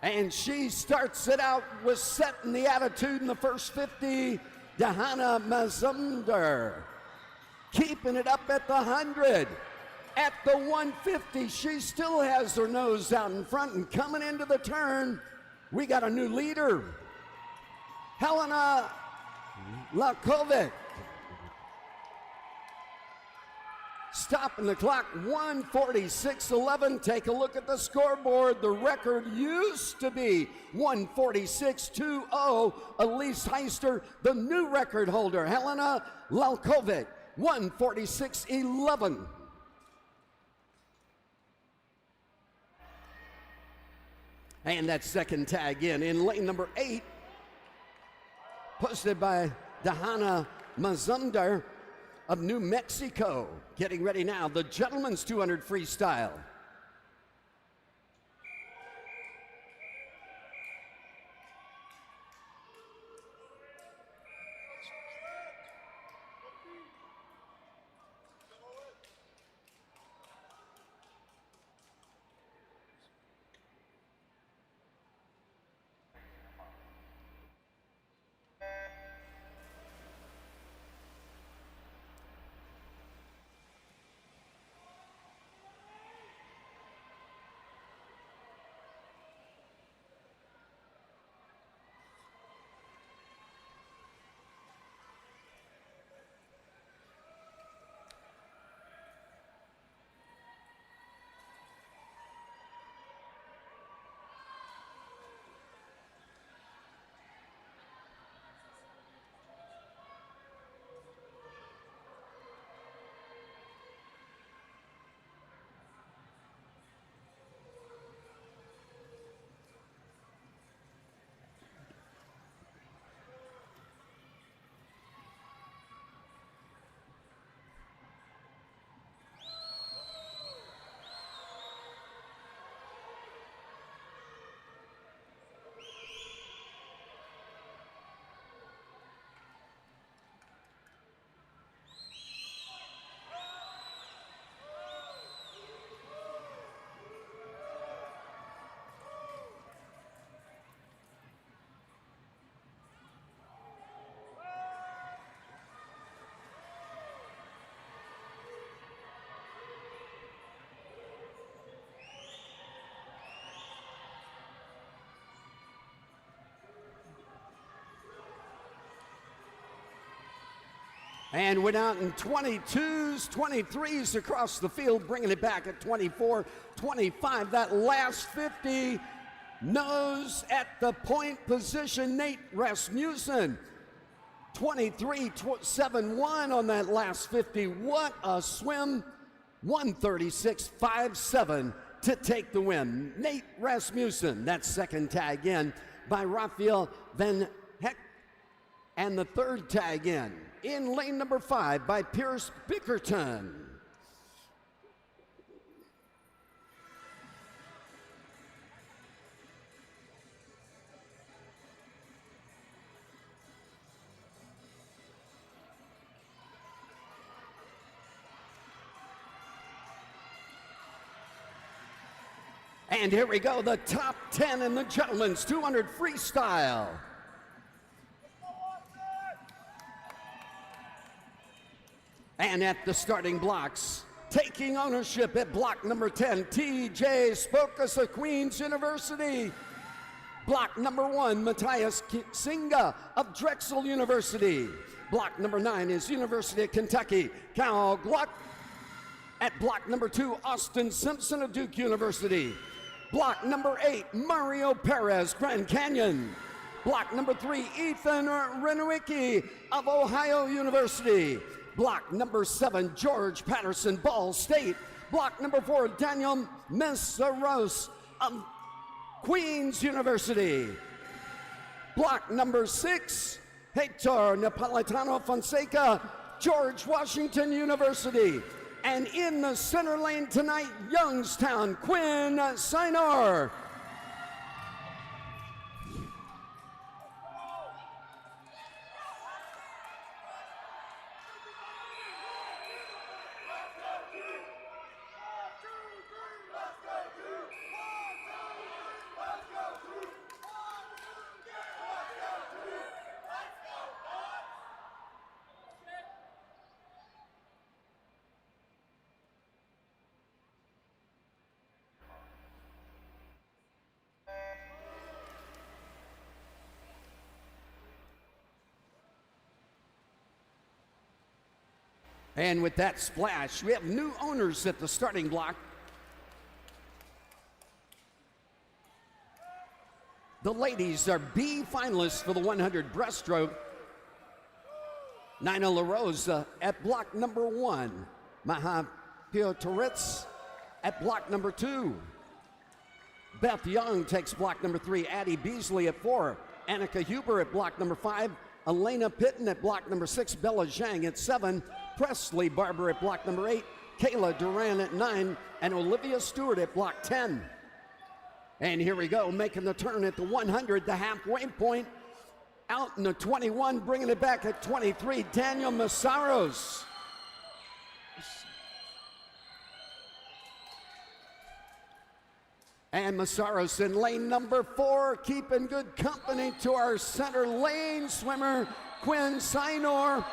[SPEAKER 1] And she starts it out with setting the attitude in the first 50, Dahana Mazumdar. Keeping it up at the 100. At the 150, she still has her nose out in front, and coming into the turn, we got a new leader. Helena Lakovic. Stopping the clock, 146.11. Take a look at the scoreboard. The record used to be 146.20. Elise Heister, the new record holder. Helena Lalkovic, 146.11. And that second tag in lane number 8, posted by Dahana Mazumdar of New Mexico. Getting ready now, the gentlemen's 200 freestyle. And went out in 22s, 23s across the field, bringing it back at 24, 25. That last 50 nose at the point position, Nate Rasmussen. 23.71 on that last 50. What a swim. 136.57 to take the win. Nate Rasmussen, that second tag in by Raphael Van Heck. And the third tag in lane number 5 by Pierce Bickerton. And here we go, the top 10 in the gentlemen's 200 freestyle. And at the starting blocks, taking ownership at block number 10, TJ Spokas of Queens University. Block number 1, Matthias Cscaa of Drexel University. Block number 9 is University of Kentucky, Cal Gluck. At block number 2, Austin Simpson of Duke University. Block number 8, Mario Perez, Grand Canyon. Block number 3, Ethan Renowicki of Ohio University. Block number 7, George Patterson, Ball State. Block number 4, Daniel Messeros of Queens University. Block number 6, Hector Napolitano Fonseca, George Washington University. And in the center lane tonight, Youngstown, Quinn Sinor. And with that splash, we have new owners at the starting block. The ladies are B finalists for the 100 breaststroke. Nina LaRosa at block number 1. Maha Piotoritz at block number 2. Beth Young takes block number 3. Addie Beasley at 4. Annika Huber at block number 5. Elena Pitton at block number 6. Bella Zhang at 7. Presley Barber at block number 8, Kayla Duran at 9, and Olivia Stewart at block 10. And here we go, making the turn at the 100, the halfway point. Out in the 21, bringing it back at 23, Daniel Massaros. And Massaros in lane number 4, keeping good company to our center lane swimmer, Quinn Sinor.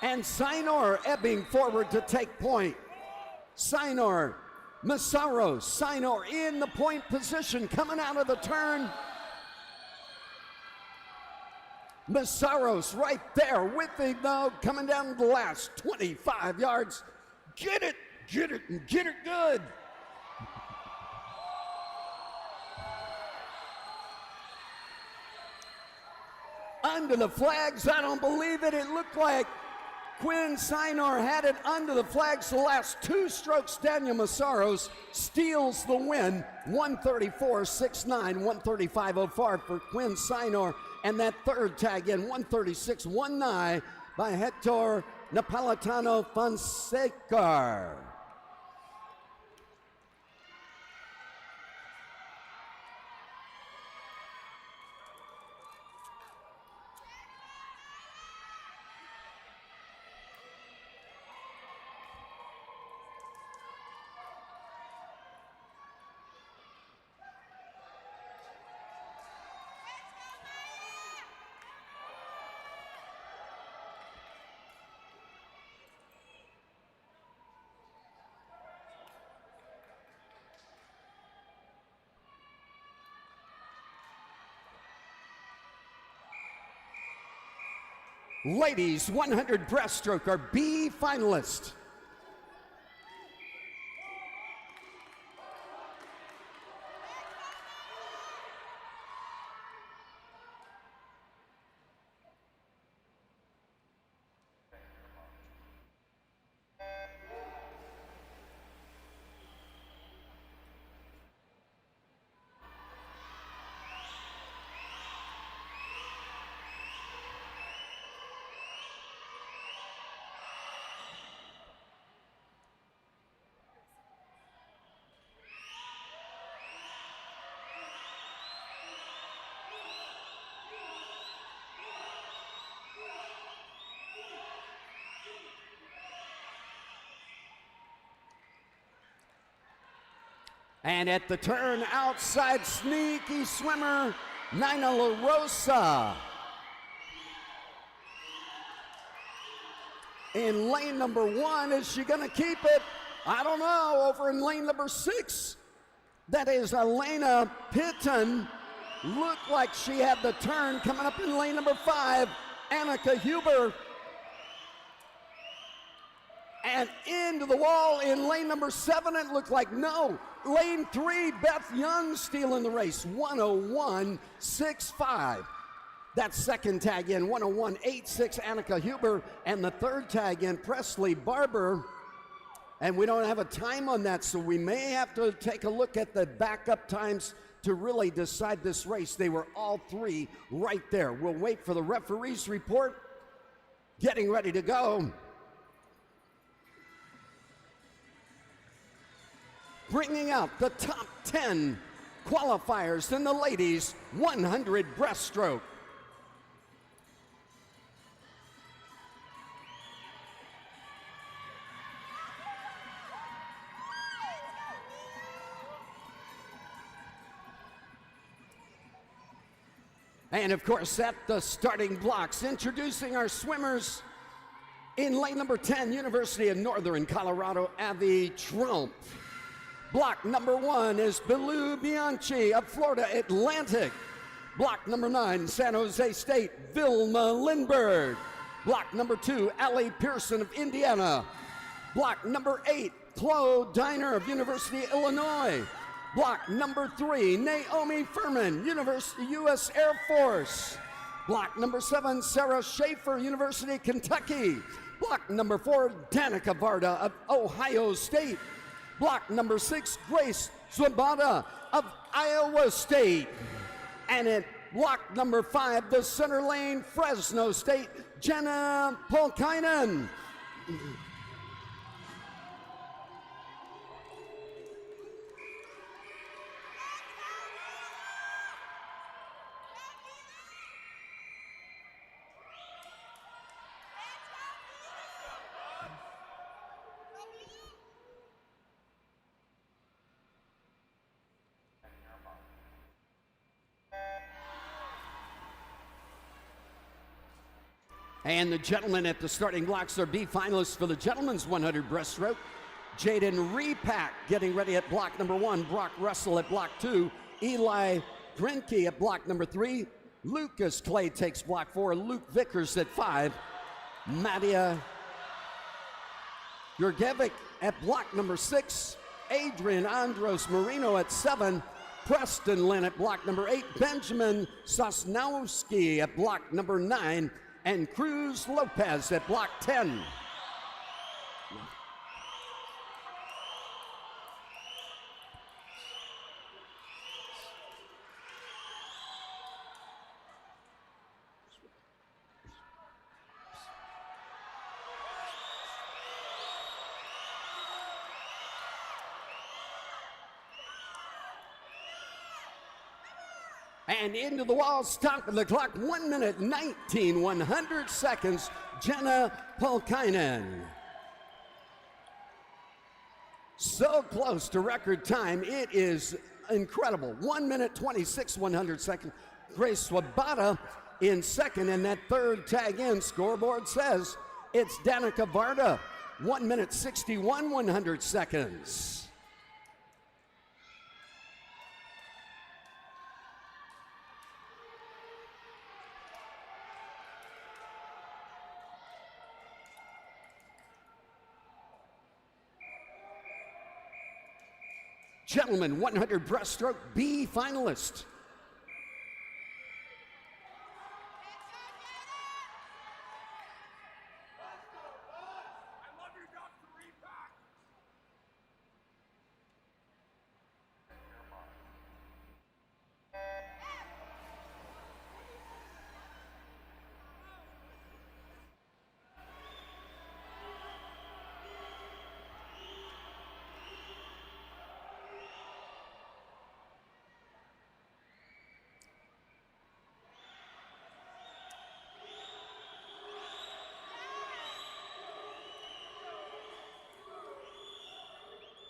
[SPEAKER 1] And Sinor ebbing forward to take point. Sinor, Massaros, Sinor in the point position, coming out of the turn. Massaros right there with him though, coming down the last 25 yards. Get it, and get it good. Under the flags, I don't believe it. It looked like Quinn Sinor had it under the flags the last 2 strokes. Daniel Massaros steals the win. 134.69, 135.04 for Quinn Sinor. And that third tag in, 136.19 by Hector Napolitano Fonseca. ladies 100 breaststroke are B finalists. And at the turn, outside sneaky swimmer, Nina La Rosa. In lane number 1, is she gonna keep it? I don't know, over in lane number 6. That is Elena Pitton. Looked like she had the turn coming up in lane number 5, Annika Huber. And into the wall in lane number 7, it looked like no. Lane 3, Beth Young stealing the race, 101.65. That second tag in, 101.86, Annika Huber. And the third tag in, Presley Barber. And we don't have a time on that, so we may have to take a look at the backup times to really decide this race. They were all three right there. We'll wait for the referee's report. Getting ready to go. Bringing out the top 10 qualifiers in the ladies 100 breaststroke. And of course, at the starting blocks, introducing our swimmers in lane number 10, University of Northern Colorado, Avi Trump. Block number 1 is Belu Bianchi of Florida Atlantic. Block number 9, San Jose State, Vilma Lindbergh. Block number 2, Allie Pearson of Indiana. Block number 8, Chloe Diner of University of Illinois. Block number 3, Naomi Furman, U.S. Air Force. Block number 7, Sarah Schaefer, University of Kentucky. Block number 4, Danica Varda of Ohio State. Block number 6, Grace Swabata of Iowa State. And at block number 5, the center lane, Fresno State, Jenna Polkainen. And the gentlemen at the starting blocks are B finalists for the gentlemen's 100 breaststroke. Jaden Repack getting ready at block number 1. Brock Russell at block 2. Eli Grinke at block number 3. Lucas Clay takes block 4. Luke Vickers at 5. Madia Jurgevic at block number 6. Adrian Andros Marino at 7. Preston Lynn at block number 8. Benjamin Sosnowski at block number 9. And Cruz Lopez at block 10. And into the wall, stopping the clock, 1 minute 19 100 seconds, Jenna Polkainen. So close to record time, it is incredible. 1 minute 26 100 seconds. Grace Swabata in second, and that third tag in, scoreboard says it's Danica Varda, 1 minute 61 100 seconds. Gentlemen 100 breaststroke B finalist.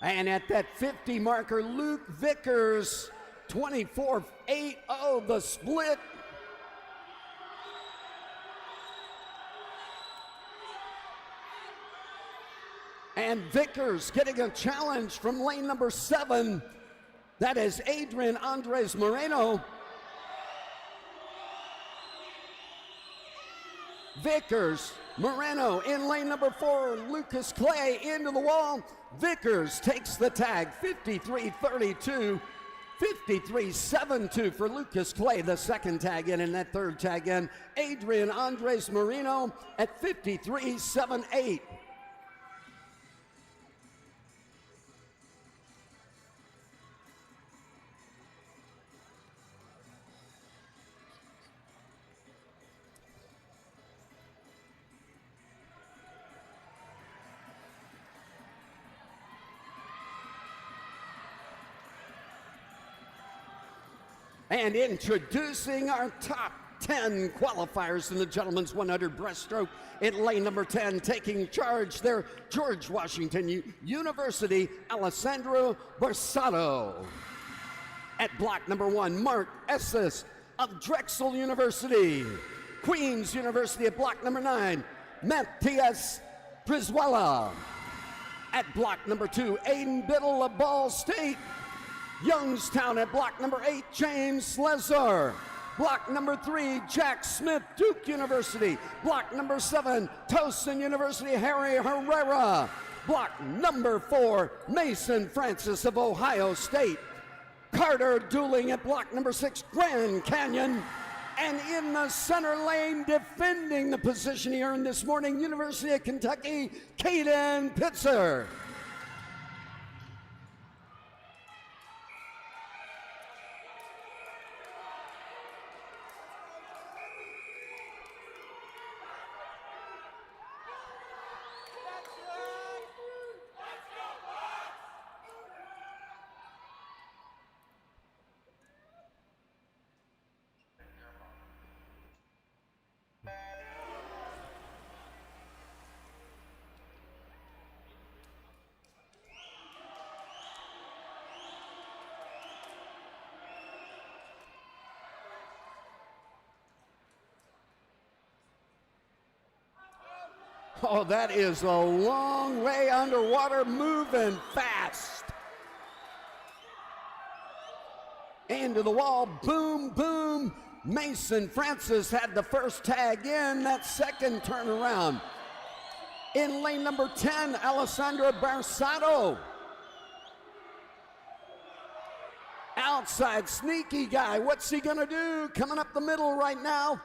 [SPEAKER 1] And at that 50 marker, Luke Vickers, 24.80 the split. And Vickers getting a challenge from lane number 7. That is Adrian Andres Moreno. Vickers, Moreno in lane number 4, Lucas Clay into the wall. Vickers takes the tag, 53.32, 53.72 for Lucas Clay, the second tag in, and that third tag in, Adrian Andres Moreno at 53.78. And introducing our top 10 qualifiers in the gentlemen's 100 breaststroke in lane number 10, taking charge there, George Washington University, Alessandro Borsato. At block number 1, Mark Esses of Drexel University. Queens University at block number 9, Matthias Brizuela. At block number 2, Aiden Biddle of Ball State. Youngstown at block number 8, James Slezar. Block number 3, Jack Smith, Duke University. Block number 7, Towson University, Harry Herrera. Block number 4, Mason Francis of Ohio State. Carter Dooling at block number 6, Grand Canyon. And in the center lane, defending the position he earned this morning, University of Kentucky, Caden Pitzer. Oh, that is a long way underwater, moving fast. Into the wall, boom, boom. Mason Francis had the first tag in, that second turnaround. In lane number 10, Alessandro Borsato. Outside sneaky guy, what's he gonna do? Coming up the middle right now.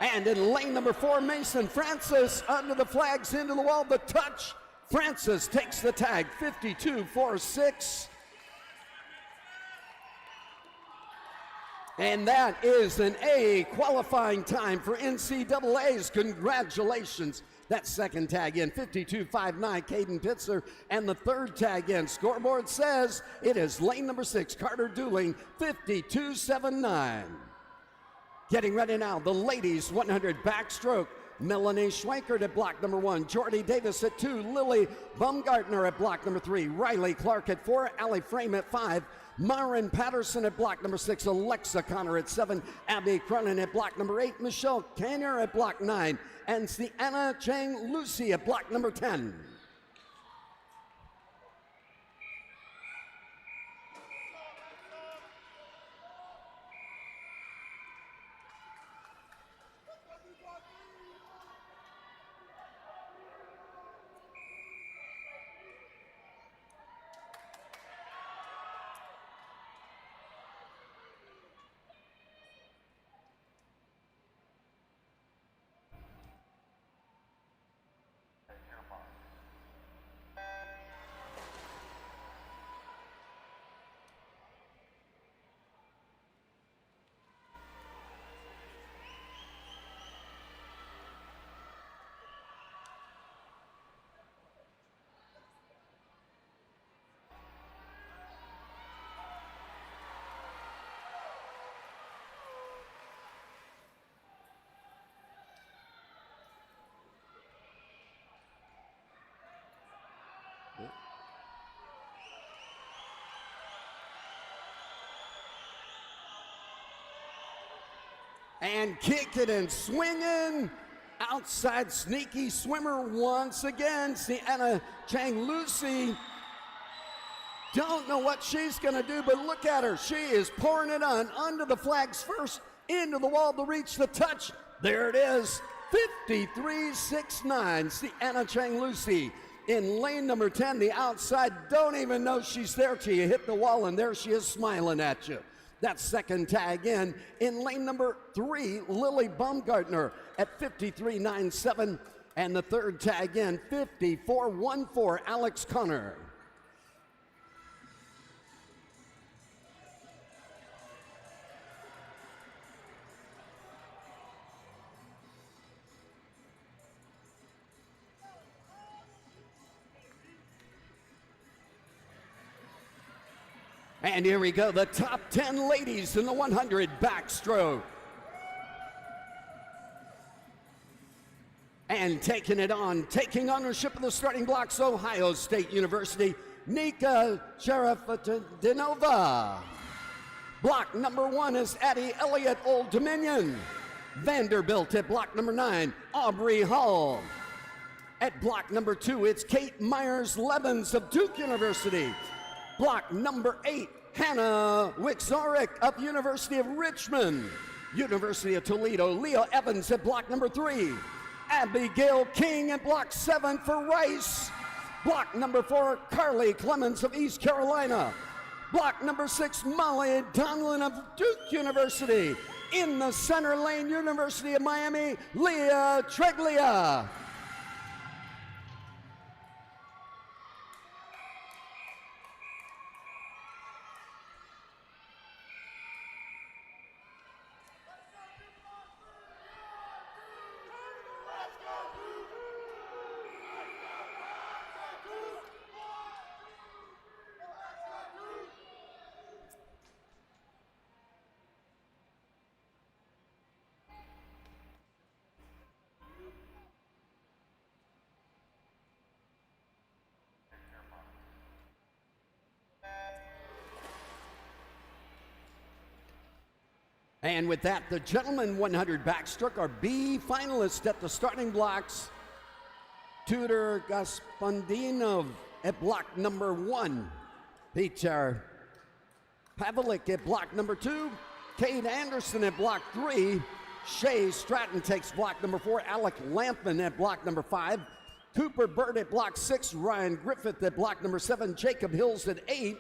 [SPEAKER 1] And in lane number 4, Mason Francis under the flags into the wall, the touch. Francis takes the tag, 52.46. And that is an A qualifying time for NCAA's. Congratulations. That second tag in, 52.59, Caden Pitzer. And the third tag in, scoreboard says it is lane number 6, Carter Dooling, 52.79. Getting ready now, the ladies 100 backstroke. Melanie Schweikert at block number 1, Jordy Davis at 2, Lily Baumgartner at block number 3, Riley Clark at 4, Allie Frame at 5, Marin Patterson at block number 6, Alexa Connor at 7, Abby Cronin at block number 8, Michelle Kanyer at block 9, and Sienna Chang Lucy at block number 10. And kicking and swinging. Outside sneaky swimmer once again. Sienna Chang Lucy. Don't know what she's going to do, but look at her. She is pouring it on under the flags first, into the wall to reach the touch. There it is. 53.69. Sienna Chang Lucy in lane number 10. The outside. Don't even know she's there till you hit the wall, and there she is smiling at you. That second tag in lane number 3, Lily Baumgartner at 53.97. And the third tag in, 54.14, Alex Connor. And here we go, the top 10 ladies in the 100 backstroke. And taking it on, taking ownership of the starting blocks, Ohio State University, Nika Sharafatinova. Block number 1 is Addie Elliott, Old Dominion. Vanderbilt at block number 9, Aubrey Hall. At block number 2, it's Kate Myers-Levens of Duke University. Block number 8, Hannah Wixoric of University of Richmond. University of Toledo, Leah Evans at block number 3. Abigail King at block 7 for Rice. Block number 4, Carly Clemens of East Carolina. Block number 6, Molly Donlin of Duke University. In the center lane, University of Miami, Leah Treglia. And with that, the gentlemen 100 backstroke are B finalists at the starting blocks. Tudor Gaspandinov at block number 1. Peter Pavlik at block number 2. Kate Anderson at block 3. Shay Stratton takes block number 4. Alec Lampman at block number 5. Cooper Bird at block 6. Ryan Griffith at block number 7. Jacob Hills at 8.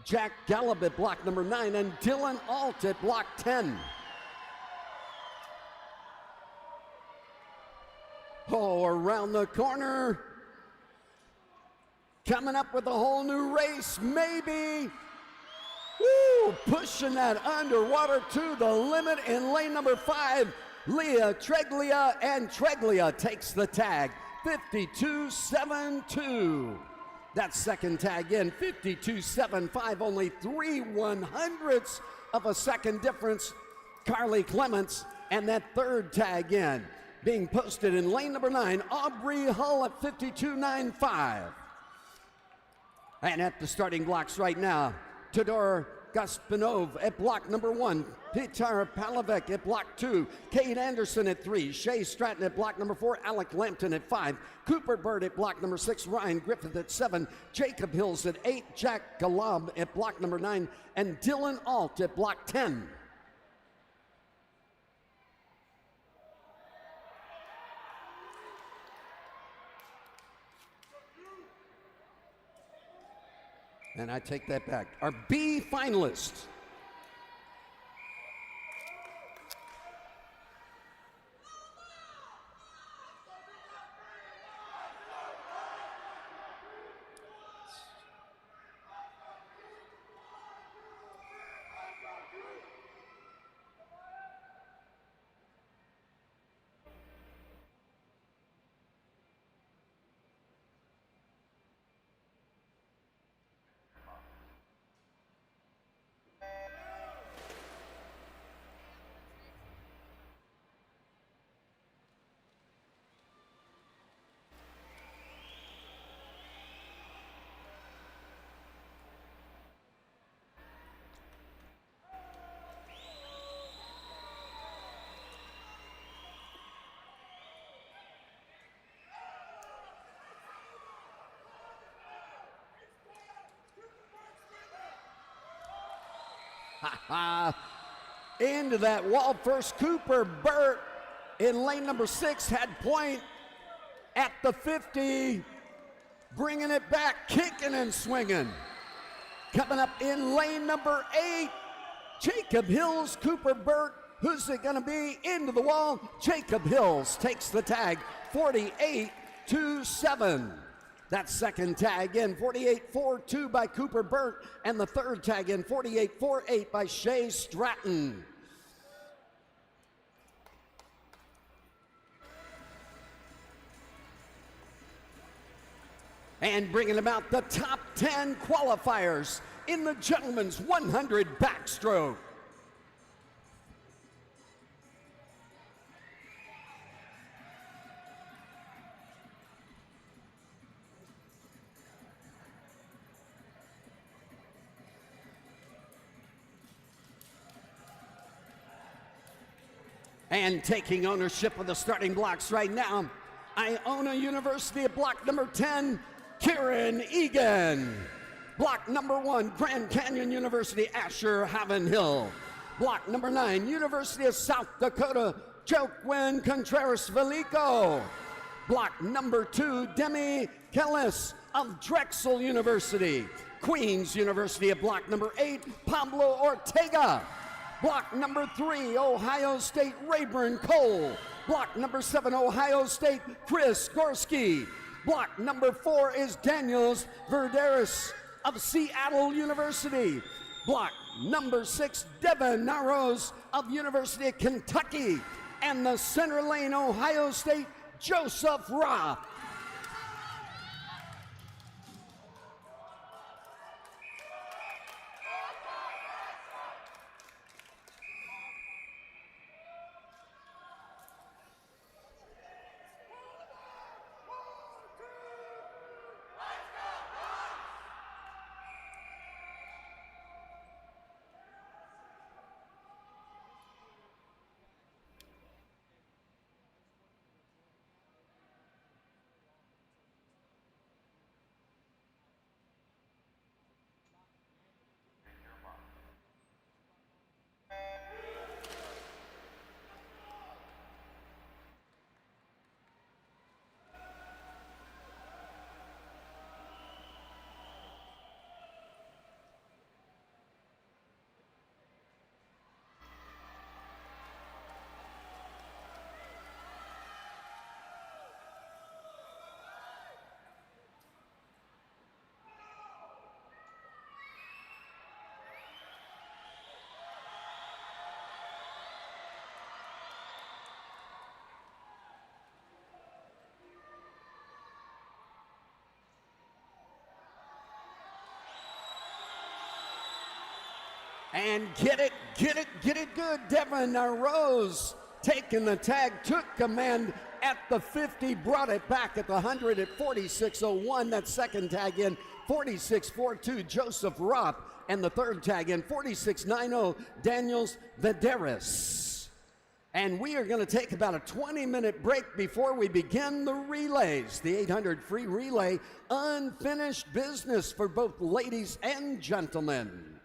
[SPEAKER 1] Jack Gallup at block number 9, and Dylan Alt at block 10. Oh, around the corner. Coming up with a whole new race, maybe. Woo, pushing that underwater to the limit in lane number 5. Leah Treglia, and Treglia takes the tag, 52.72. That second tag in, 52.75, only 3/100ths of a second difference. Carly Clements, and that third tag in, being posted in lane number 9, Aubrey Hull at 52.95. And at the starting blocks right now, Tudor Gaspinov at block number 1, Peter Palavek at block 2, Kate Anderson at 3, Shay Stratton at block number 4, Alec Lampton at 5, Cooper Bird at block number 6, Ryan Griffith at 7, Jacob Hills at 8, Jack Galab at block number 9, and Dylan Alt at block 10. And I take that back. Our B finalists. Into that wall first. Cooper Burt in lane number 6 had point at the 50. Bringing it back, kicking and swinging. Coming up in lane number 8, Jacob Hills, Cooper Burt. Who's it gonna be? Into the wall. Jacob Hills takes the tag, 48-7. That second tag in, 48-4-2 by Cooper Burt, and the third tag in, 48-4-8 by Shea Stratton. And bringing about the top 10 qualifiers in the gentlemen's 100 backstroke. And taking ownership of the starting blocks right now, Iona University at block number 10, Kieran Egan. Block number 1, Grand Canyon University, Asher Havenhill. Block number 9, University of South Dakota, Joaquin Contreras Velico. Block number 2, Demi Kellis of Drexel University. Queens University at block number 8, Pablo Ortega. Block number 3, Ohio State, Rayburn Cole. Block number 7, Ohio State, Chris Gorski. Block number 4 is Daniels Verderis of Seattle University. Block number 6, Devin Narrows of University of Kentucky. And the center lane, Ohio State, Joseph Roth. And get it good. Devin Rose taking the tag, took command at the 50, brought it back at the 100 at 46.01. That second tag in, 46.42, Joseph Roth. And the third tag in, 46.90, Daniels Vederis. And we are going to take about a 20-minute break before we begin the relays. The 800 free relay, unfinished business for both ladies and gentlemen.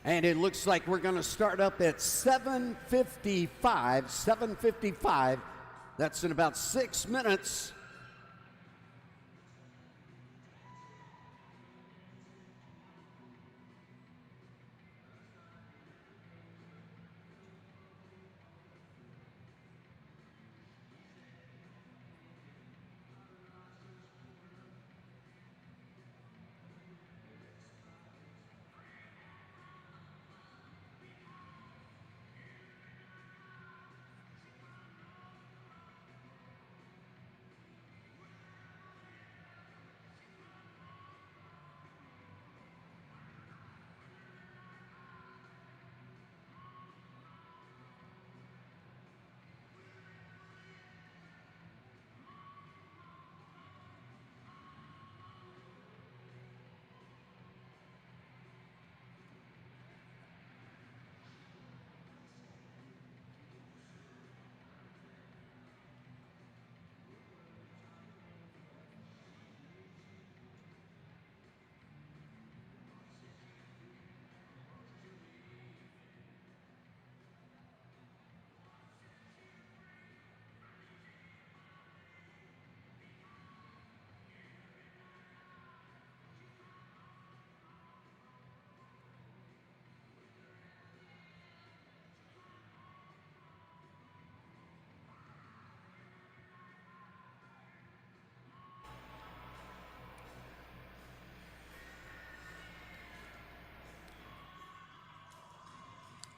[SPEAKER 1] And it looks like we're going to start up at 7:55. 7:55. That's in about 6 minutes.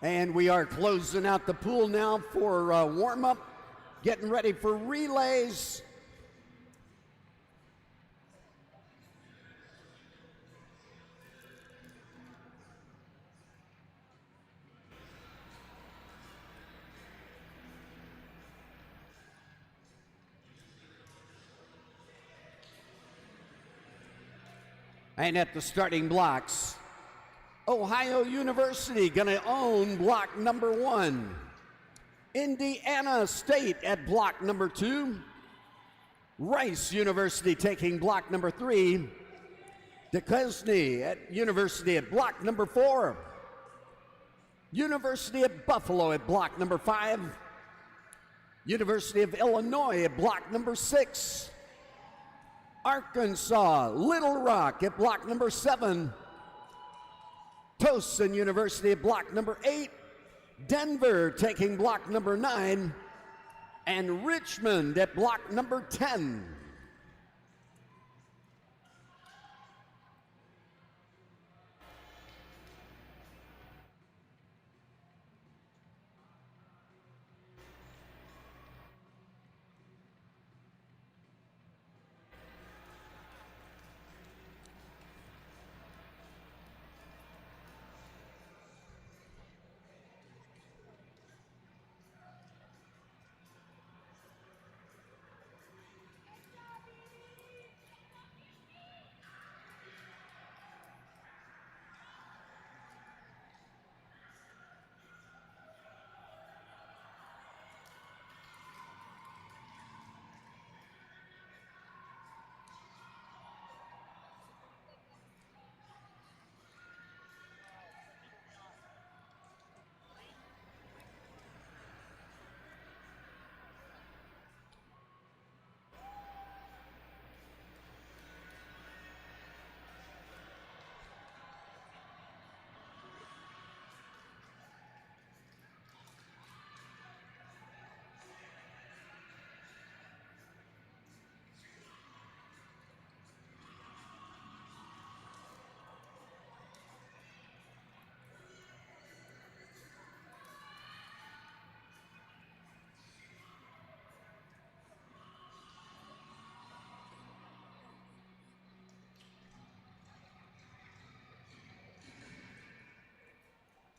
[SPEAKER 1] And we are closing out the pool now for warm-up, getting ready for relays. And at the starting blocks, Ohio University gonna own block number 1. Indiana State at block number 2. Rice University taking block number 3. Duquesne at University at block number 4. University of Buffalo at block number 5. University of Illinois at block number 6. Arkansas, Little Rock at block number 7. Towson University at block number 8. Denver taking block number 9. And Richmond at block number 10.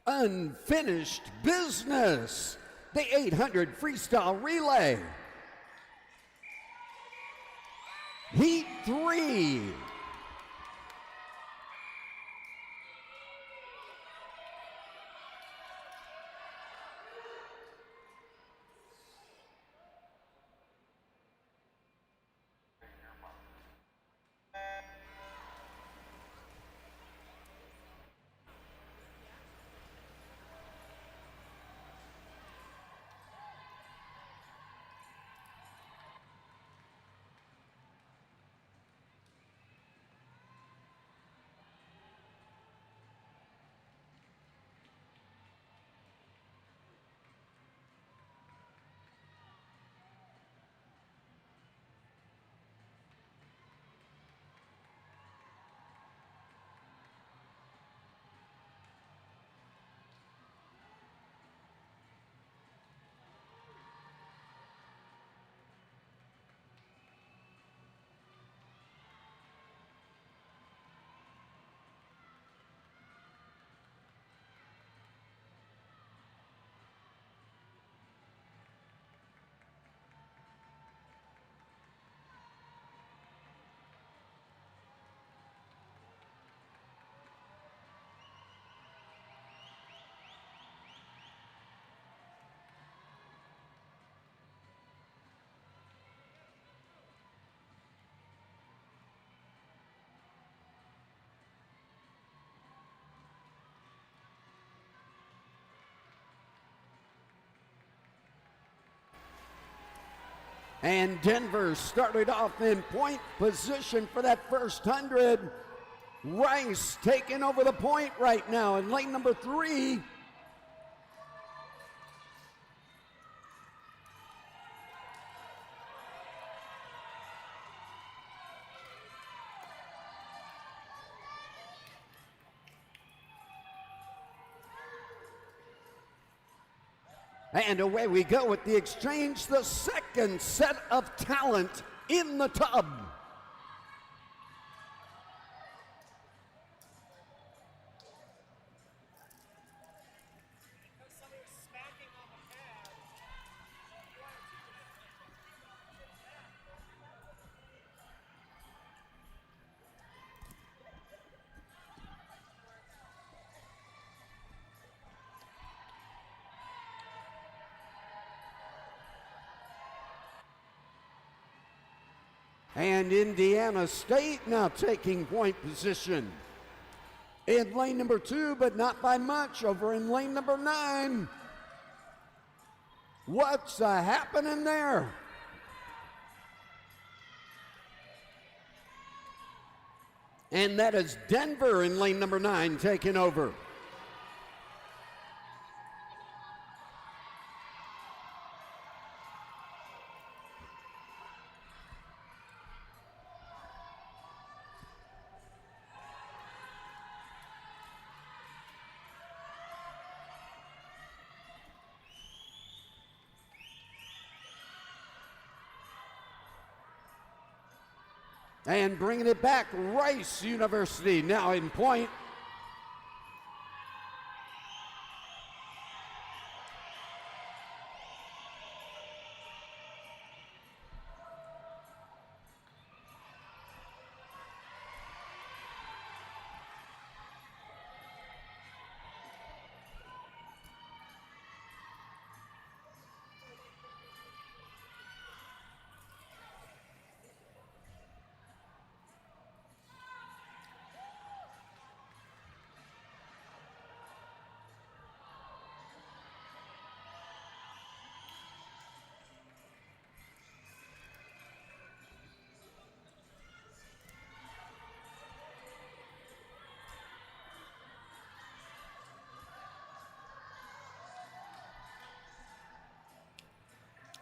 [SPEAKER 1] Unfinished business, the 800 freestyle relay. Heat 3. And Denver started off in point position for that first 100. Rice taking over the point right now in lane number 3. And away we go with the exchange, the second set of talent in the tub. And Indiana State now taking point position in lane number 2, but not by much, over in lane number 9. What's happening there? And that is Denver in lane number 9 taking over. And bringing it back, Rice University now in point.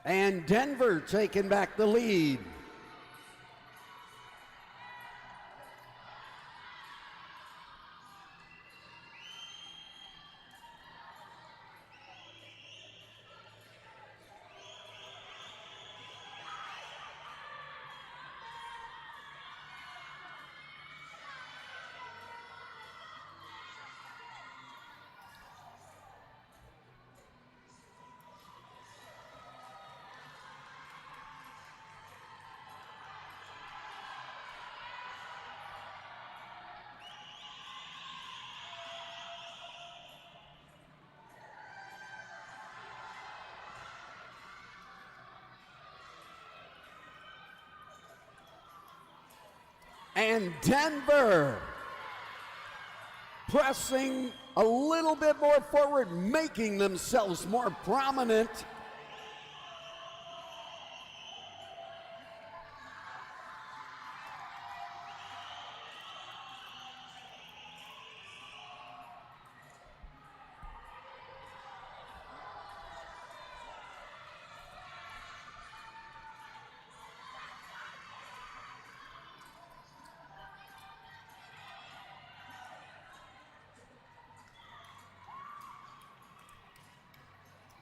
[SPEAKER 1] And Denver taking back the lead. And Denver pressing a little bit more forward, making themselves more prominent.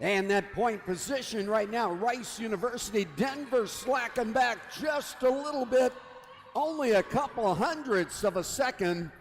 [SPEAKER 1] And that point position right now, Rice University, Denver slacking back just a little bit, only a couple hundredths of a second.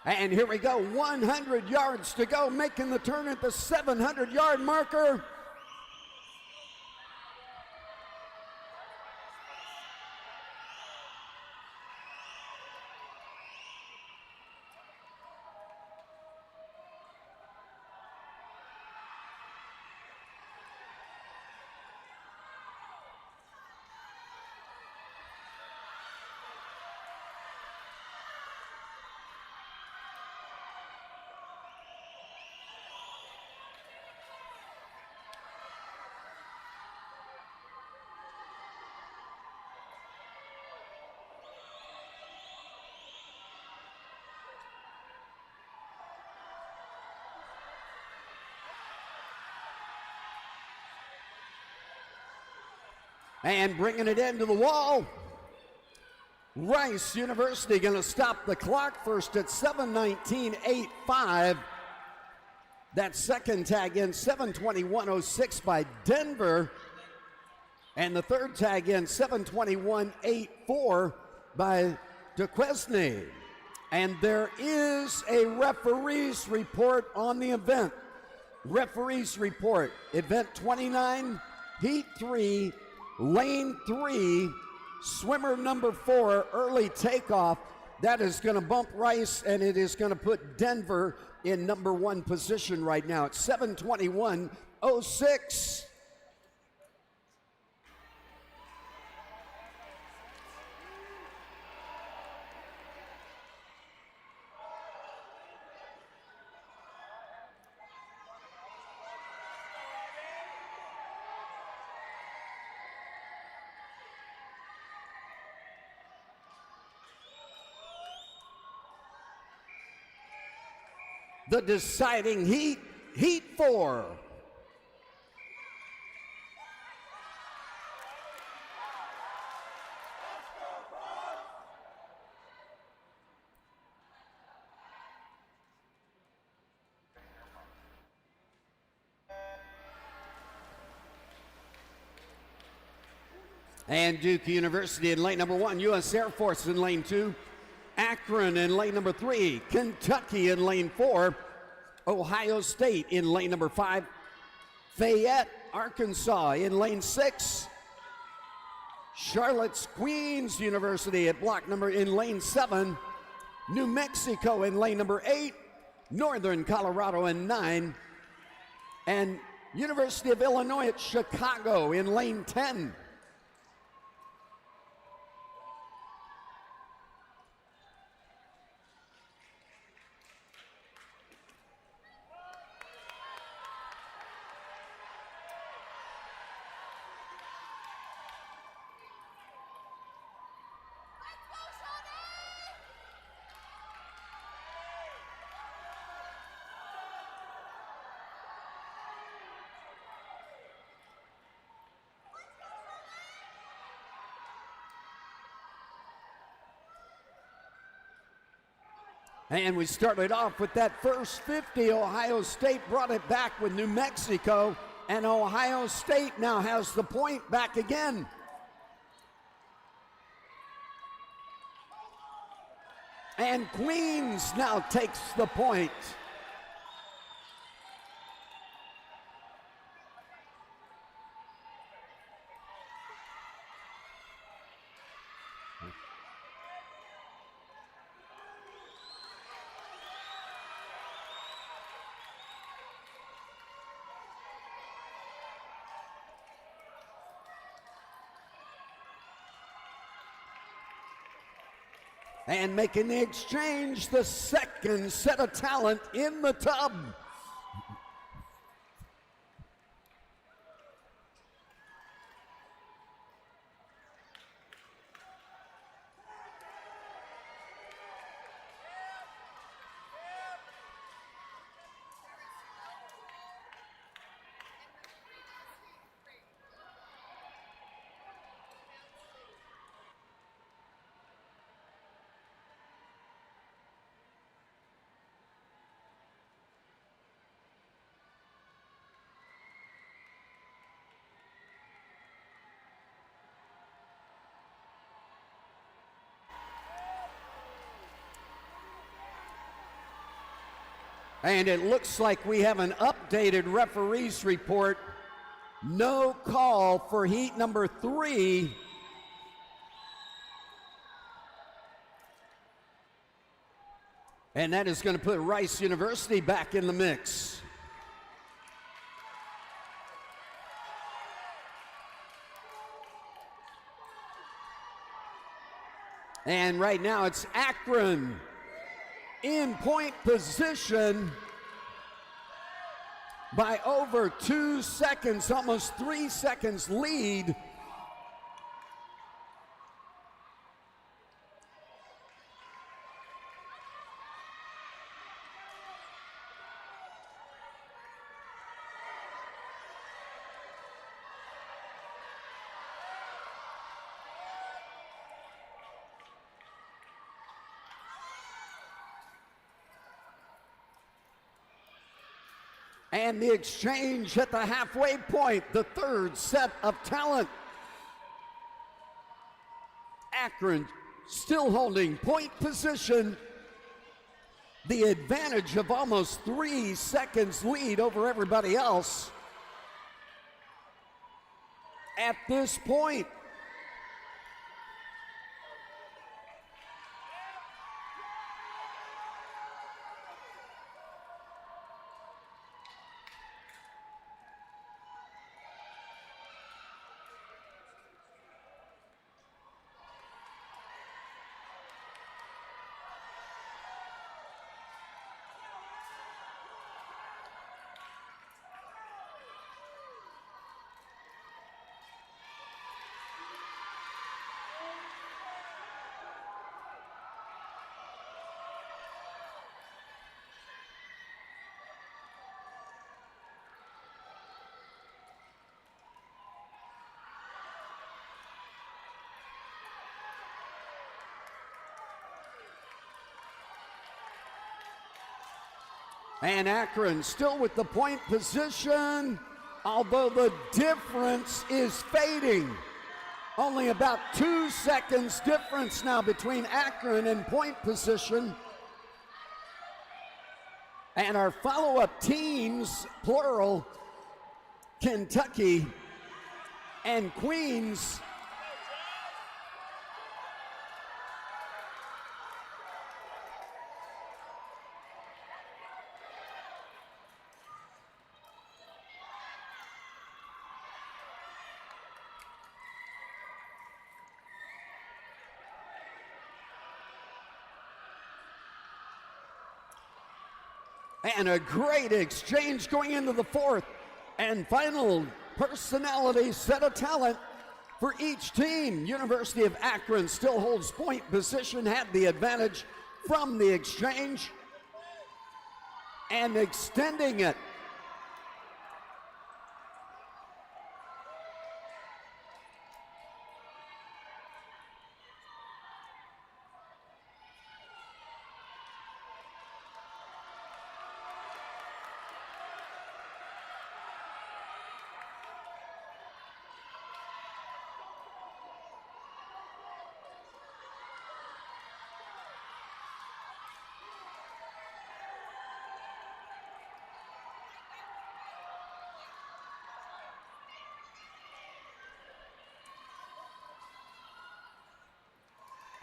[SPEAKER 1] And here we go, 100 yards to go, making the turn at the 700-yard marker. And bringing it into the wall, Rice University going to stop the clock first at 7:19.85. That second tag in 7:21.06 by Denver. And the third tag in 7:21.84 by Duquesne. And there is a referee's report on the event. Referee's report, event 29, heat 3, lane 3, swimmer number 4, early takeoff. That is going to bump Rice, and it is going to put Denver in number 1 position right now at 7:21.06. The deciding heat, heat 4. And Duke University in lane number 1, U.S. Air Force in lane 2, Akron in lane number 3, Kentucky in lane 4, Ohio State in lane number 5, Fayette, Arkansas in lane 6, Charlotte's Queens University at block number in lane 7, New Mexico in lane number 8, Northern Colorado in 9, and University of Illinois at Chicago in lane 10. And we started off with that first 50. Ohio State brought it back with New Mexico, and Ohio State now has the point back again. And Queens now takes the point. And making the exchange, the second set of talent in the tub. And it looks like we have an updated referee's report. No call for heat number 3. And that is going to put Rice University back in the mix. And right now it's Akron in point position by over 2 seconds, almost 3 seconds lead. And the exchange at the halfway point, the third set of talent. Akron still holding point position. The advantage of almost 3 seconds lead over everybody else. At this point, and Akron still with the point position, although the difference is fading. Only about 2 seconds difference now between Akron and point position. And our follow-up teams, plural, Kentucky and Queens, and a great exchange going into the fourth and final personality set of talent for each team. University of Akron still holds point position, had the advantage from the exchange and extending it.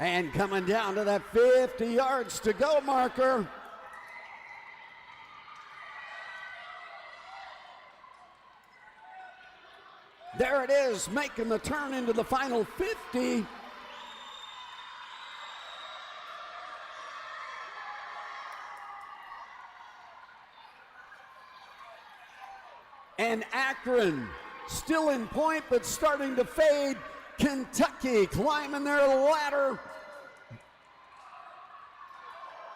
[SPEAKER 1] And coming down to that 50 yards to go marker. There it is, making the turn into the final 50. And Akron still in point, but starting to fade. Kentucky climbing their ladder.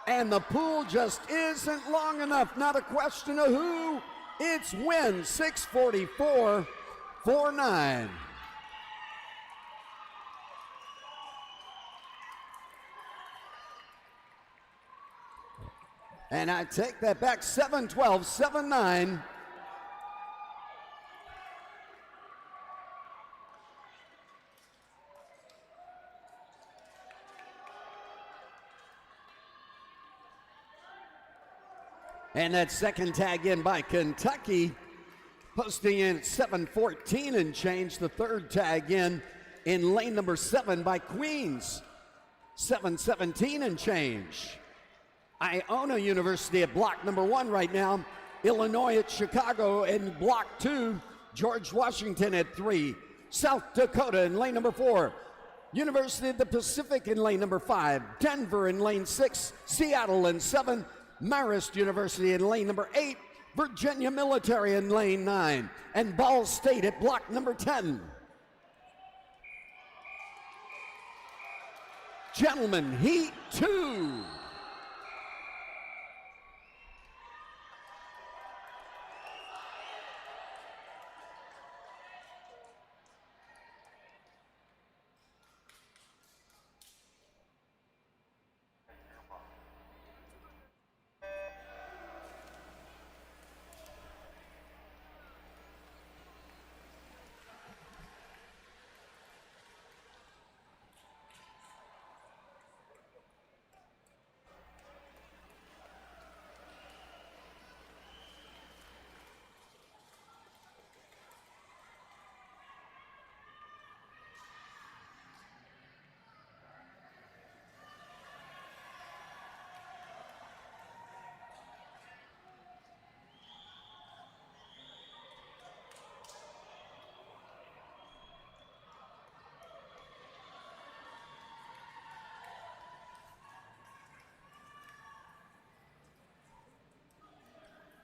[SPEAKER 1] And the pool just isn't long enough. Not a question of who. It's when. 6:44.49. And I take that back. 7-12, 7-9. And that second tag in by Kentucky, posting in 7:14 and change. The third tag in lane number 7 by Queens, 7:17 and change. Iona University at block number 1 right now. Illinois at Chicago in block 2. George Washington at 3. South Dakota in lane number 4. University of the Pacific in lane number 5. Denver in lane 6. Seattle in 7. Marist University in lane number 8. Virginia Military in lane 9. And Ball State at block number 10. Gentlemen, heat 2.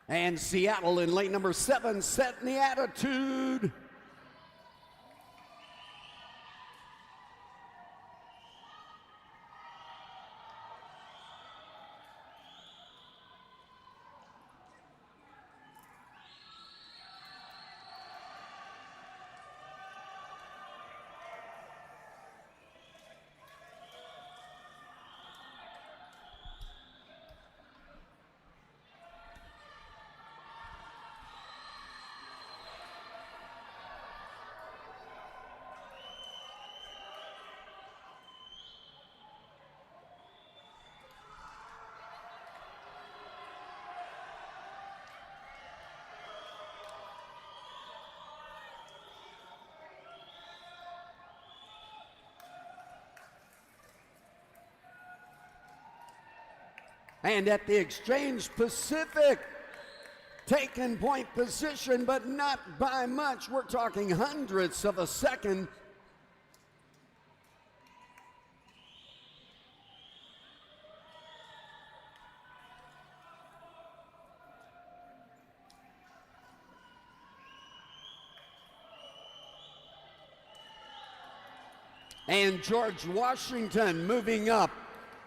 [SPEAKER 1] And Seattle in lane number 7, setting the attitude. And at the Exchange Pacific, taking point position, but not by much. We're talking hundredths of a second. And George Washington moving up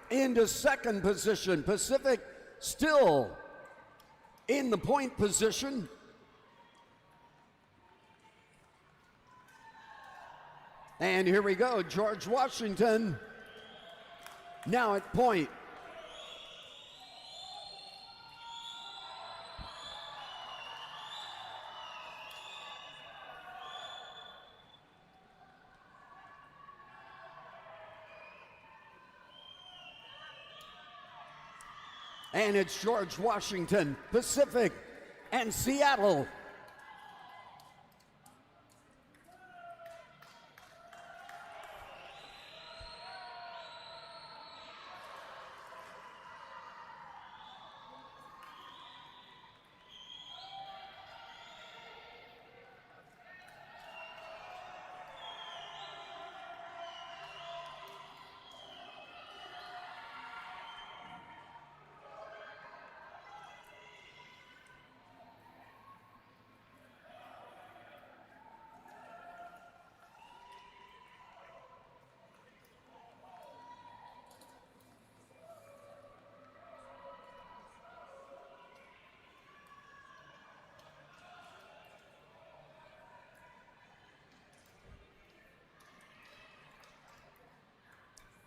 [SPEAKER 1] into second position. Pacific still in the point position. And here we go, George Washington now at point. And it's George Washington, Pacific, and Seattle.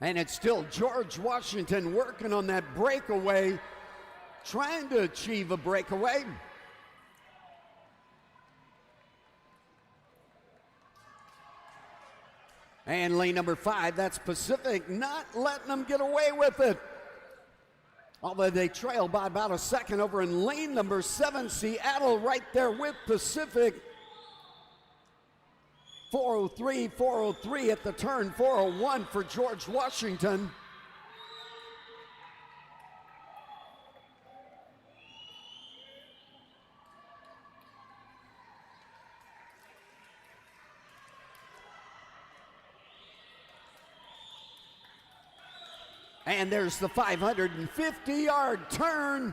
[SPEAKER 1] And it's still George Washington working on that breakaway, trying to achieve a breakaway. And lane number 5, that's Pacific, not letting them get away with it. Although they trail by about a second over in lane number 7, Seattle right there with Pacific. 403, 403 at the turn, 401 for George Washington. And there's the 550-yard turn.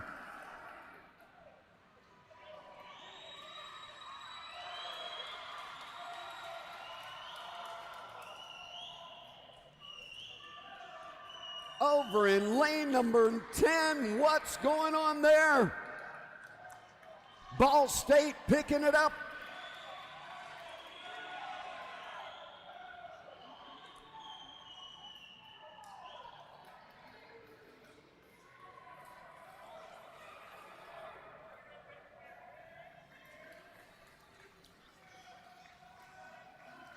[SPEAKER 1] Over in lane number 10, what's going on there? Ball State picking it up.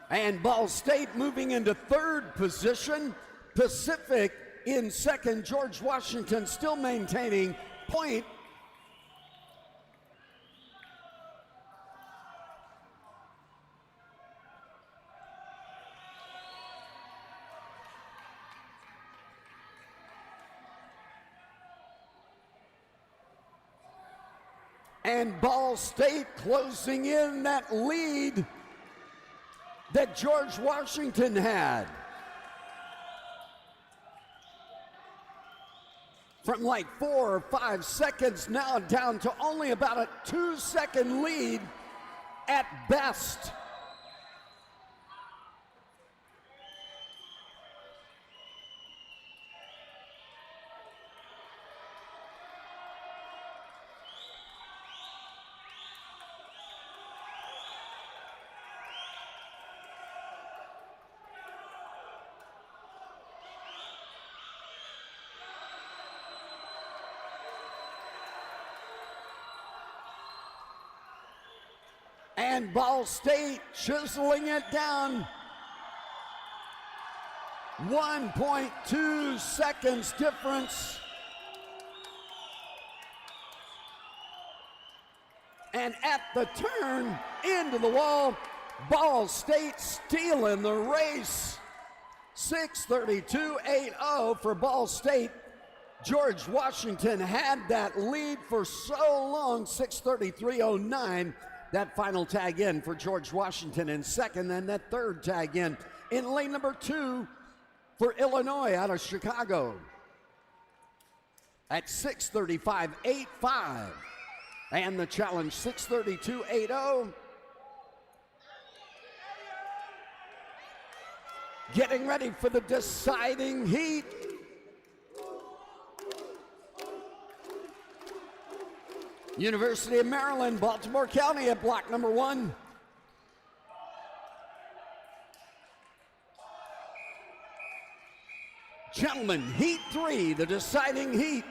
[SPEAKER 1] And Ball State moving into third position. Pacific in second. George Washington still maintaining point. And Ball State closing in that lead that George Washington had. From like 4 or 5 seconds now down to only about a 2-second lead at best. And Ball State chiseling it down. 1.2 seconds difference. And at the turn into the wall, Ball State stealing the race. 6:32.80 for Ball State. George Washington had that lead for so long. 6:33.09. That final tag in for George Washington in second, and that third tag in lane number 2 for Illinois out of Chicago at 6:35.85. And the challenge 6:32.80. Getting ready for the deciding heat. University of Maryland, Baltimore County at block number 1. Gentlemen, heat 3, the deciding heat.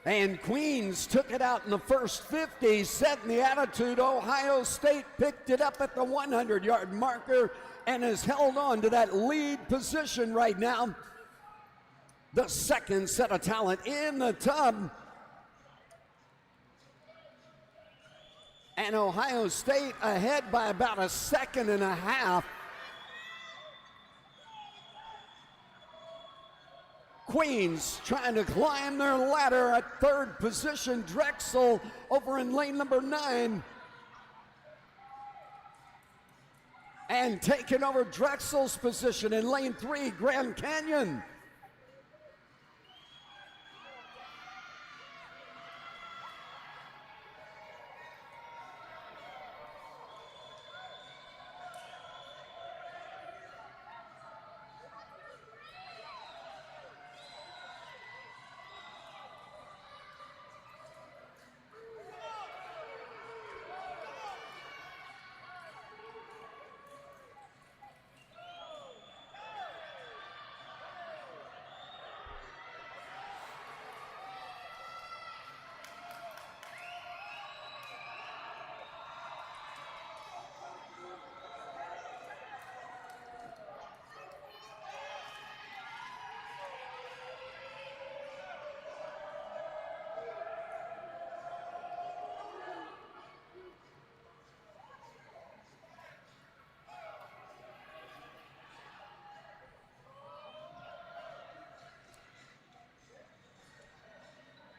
[SPEAKER 1] And Queens took it out in the first 50, setting the attitude. Ohio State picked it up at the 100-yard marker and has held on to that lead position right now. The second set of talent in the tub. And Ohio State ahead by about a second and a half. Queens trying to climb their ladder at third position. Drexel over in lane number 9. And taking over Drexel's position in lane 3, Grand Canyon.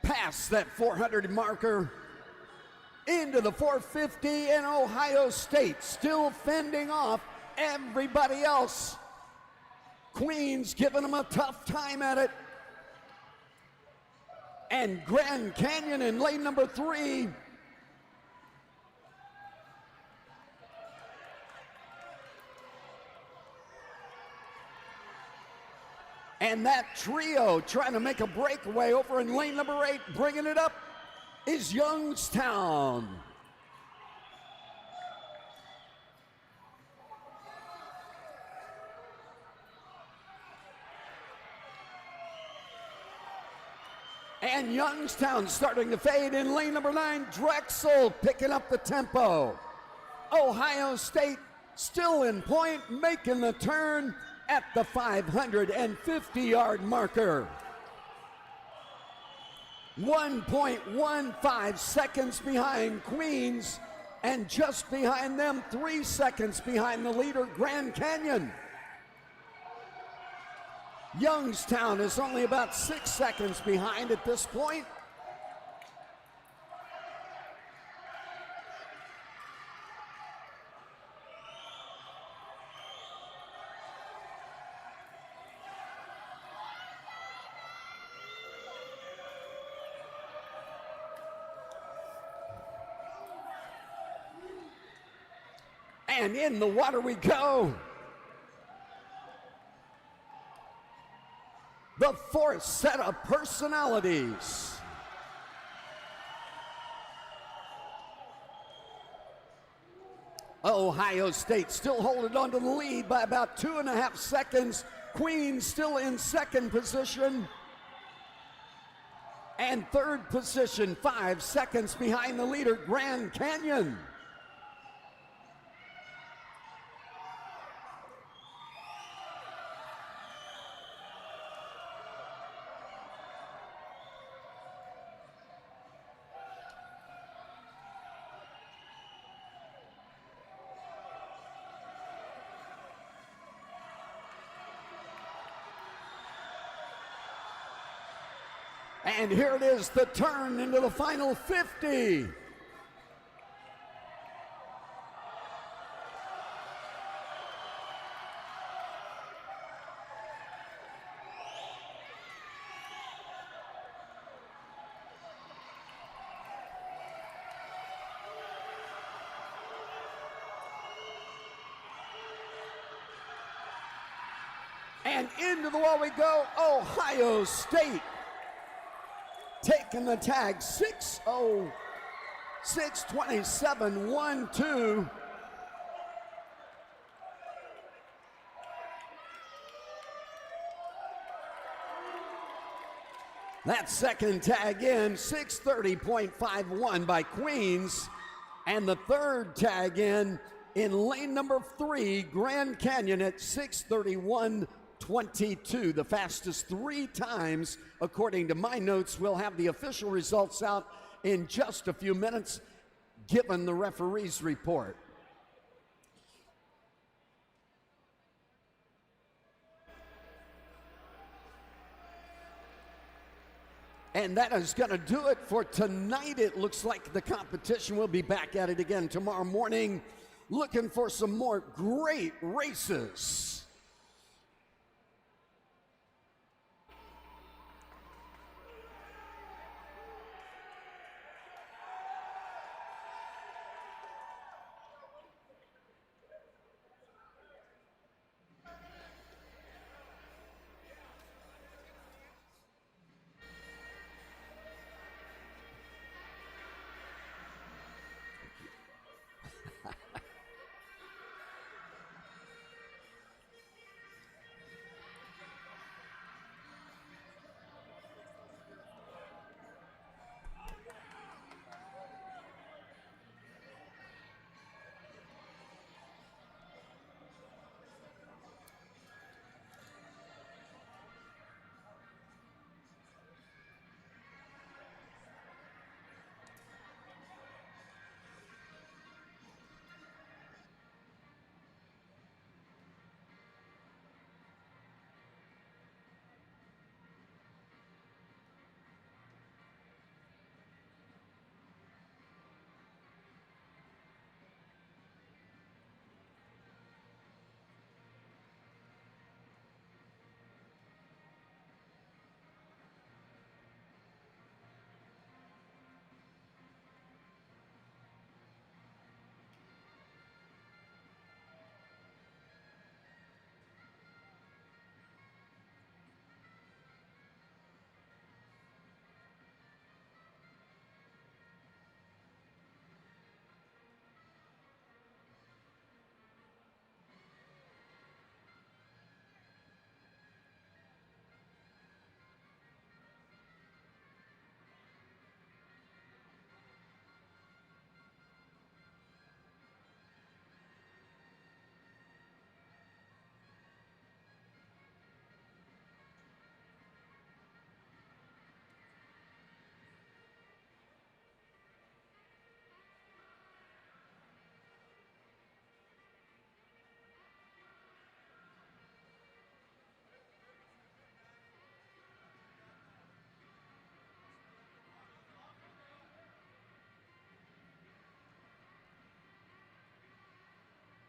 [SPEAKER 1] Past that 400 marker into the 450, and Ohio State still fending off everybody else. Queens giving them a tough time at it. And Grand Canyon in lane number 3. And that trio trying to make a breakaway over in lane number 8, bringing it up, is Youngstown. And Youngstown starting to fade in lane number 9. Drexel picking up the tempo. Ohio State still in point, making the turn at the 550-yard marker. 1.15 seconds behind Queens, and just behind them, 3 seconds behind the leader, Grand Canyon. Youngstown is only about 6 seconds behind at this point. And in the water we go. The fourth set of personalities. Ohio State still holding on to the lead by about 2.5 seconds. Queens still in second position. And third position, 5 seconds behind the leader, Grand Canyon. And here it is, the turn into the final 50. And into the wall we go, Ohio State. Taking the tag, 6:27.12. That second tag in, 6:30.51 by Queens. And the third tag in lane number 3, Grand Canyon at 6:31.22. The fastest 3 times, according to my notes. We'll have the official results out in just a few minutes, given the referee's report. And that is going to do it for tonight. It looks like the competition will be back at it again tomorrow morning, looking for some more great races.